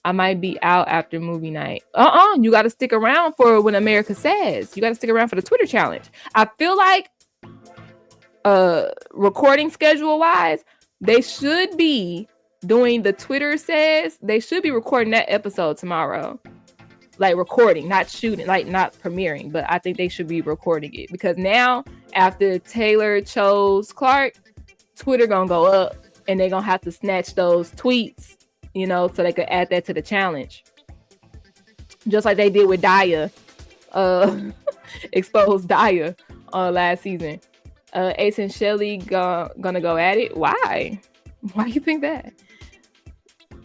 S1: I might be out after movie night. You got to stick around for When America Says. You got to stick around for the Twitter challenge. I feel like recording schedule wise, they should be doing the Twitter Says. They should be recording that episode tomorrow. Like recording, not shooting, like not premiering, but I think they should be recording it because now after Taylor chose Clark, Twitter gonna go up and they're gonna have to snatch those tweets, you know, so they could add that to the challenge. Just like they did with Daya, exposed Daya last season. Ace and Shelly gonna go at it. Why do you think that?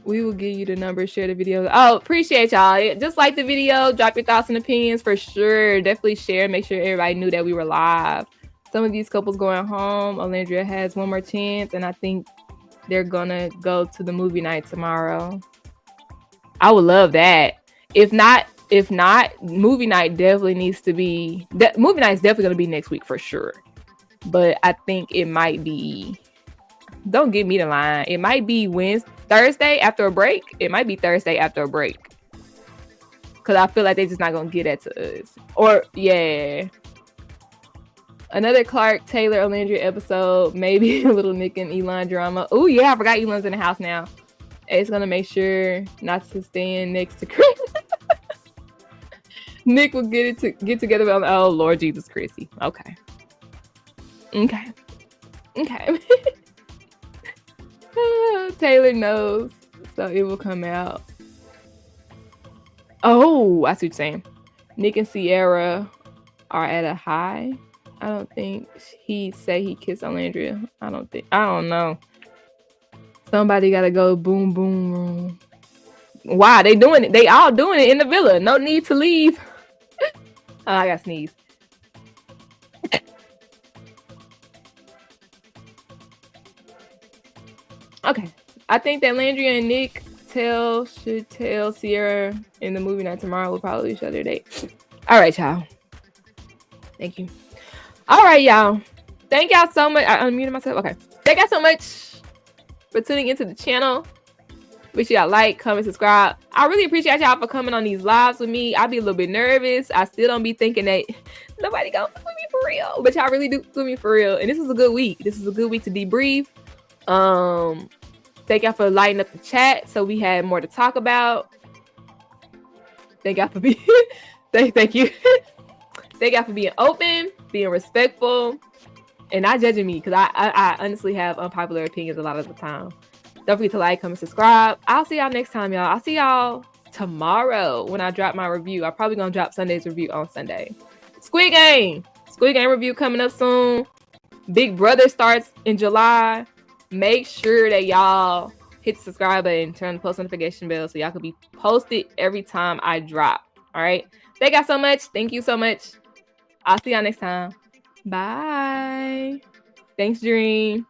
S1: We will give you the number, share the video. Oh, appreciate y'all. Just like the video, drop your thoughts and opinions for sure. Definitely share, make sure everybody knew that we were live. Some of these couples going home. Olandria has one more chance, and I think they're gonna go to the movie night tomorrow. I would love that. If not, movie night definitely needs to be. Movie night is definitely gonna be next week for sure. But I think it might be. Don't give me the line. It might be Thursday after a break. It might be Thursday after a break. Cause I feel like they're just not gonna get that to us. Or yeah. Another Clark, Taylor, Olandria episode. Maybe a little Nick and Elon drama. Oh yeah, I forgot Elon's in the house now. It's gonna make sure not to stand next to Chris. Nick will get together on. Oh Lord Jesus, Chrissy. Okay. Taylor knows, so it will come out. Oh, I see what you're saying. Nick and Sierra are at a high. I don't think he say he kissed Olandria. I don't know. Somebody gotta go boom boom room. Wow, they doing it. They all doing it in the villa. No need to leave. Oh, I got sneeze. Okay. I think that Landria and Nick should tell Sierra in the movie night tomorrow. We'll probably show their date. All right, y'all. Thank you. All right, y'all. Thank y'all so much. I unmuted myself. Okay. Thank y'all so much for tuning into the channel. Make sure y'all like, comment, subscribe. I really appreciate y'all for coming on these lives with me. I be a little bit nervous. I still don't be thinking that nobody gonna fuck with me for real. But y'all really do fuck with me for real. And this is a good week. This is a good week to debrief. Thank y'all for lighting up the chat so we had more to talk about. Thank y'all for being thank you. Thank y'all for being open, being respectful, and not judging me, because I honestly have unpopular opinions a lot of the time. Don't forget to like, comment, subscribe. I'll see y'all next time, y'all. I'll see y'all tomorrow when I drop my review. I'm probably gonna drop Sunday's review on Sunday. Squid Game review coming up soon. Big Brother starts in July. Make sure that y'all hit the subscribe button, turn the post notification bell so y'all can be posted every time I drop. All right. Thank y'all so much. Thank you so much. I'll see y'all next time. Bye. Thanks, Dream.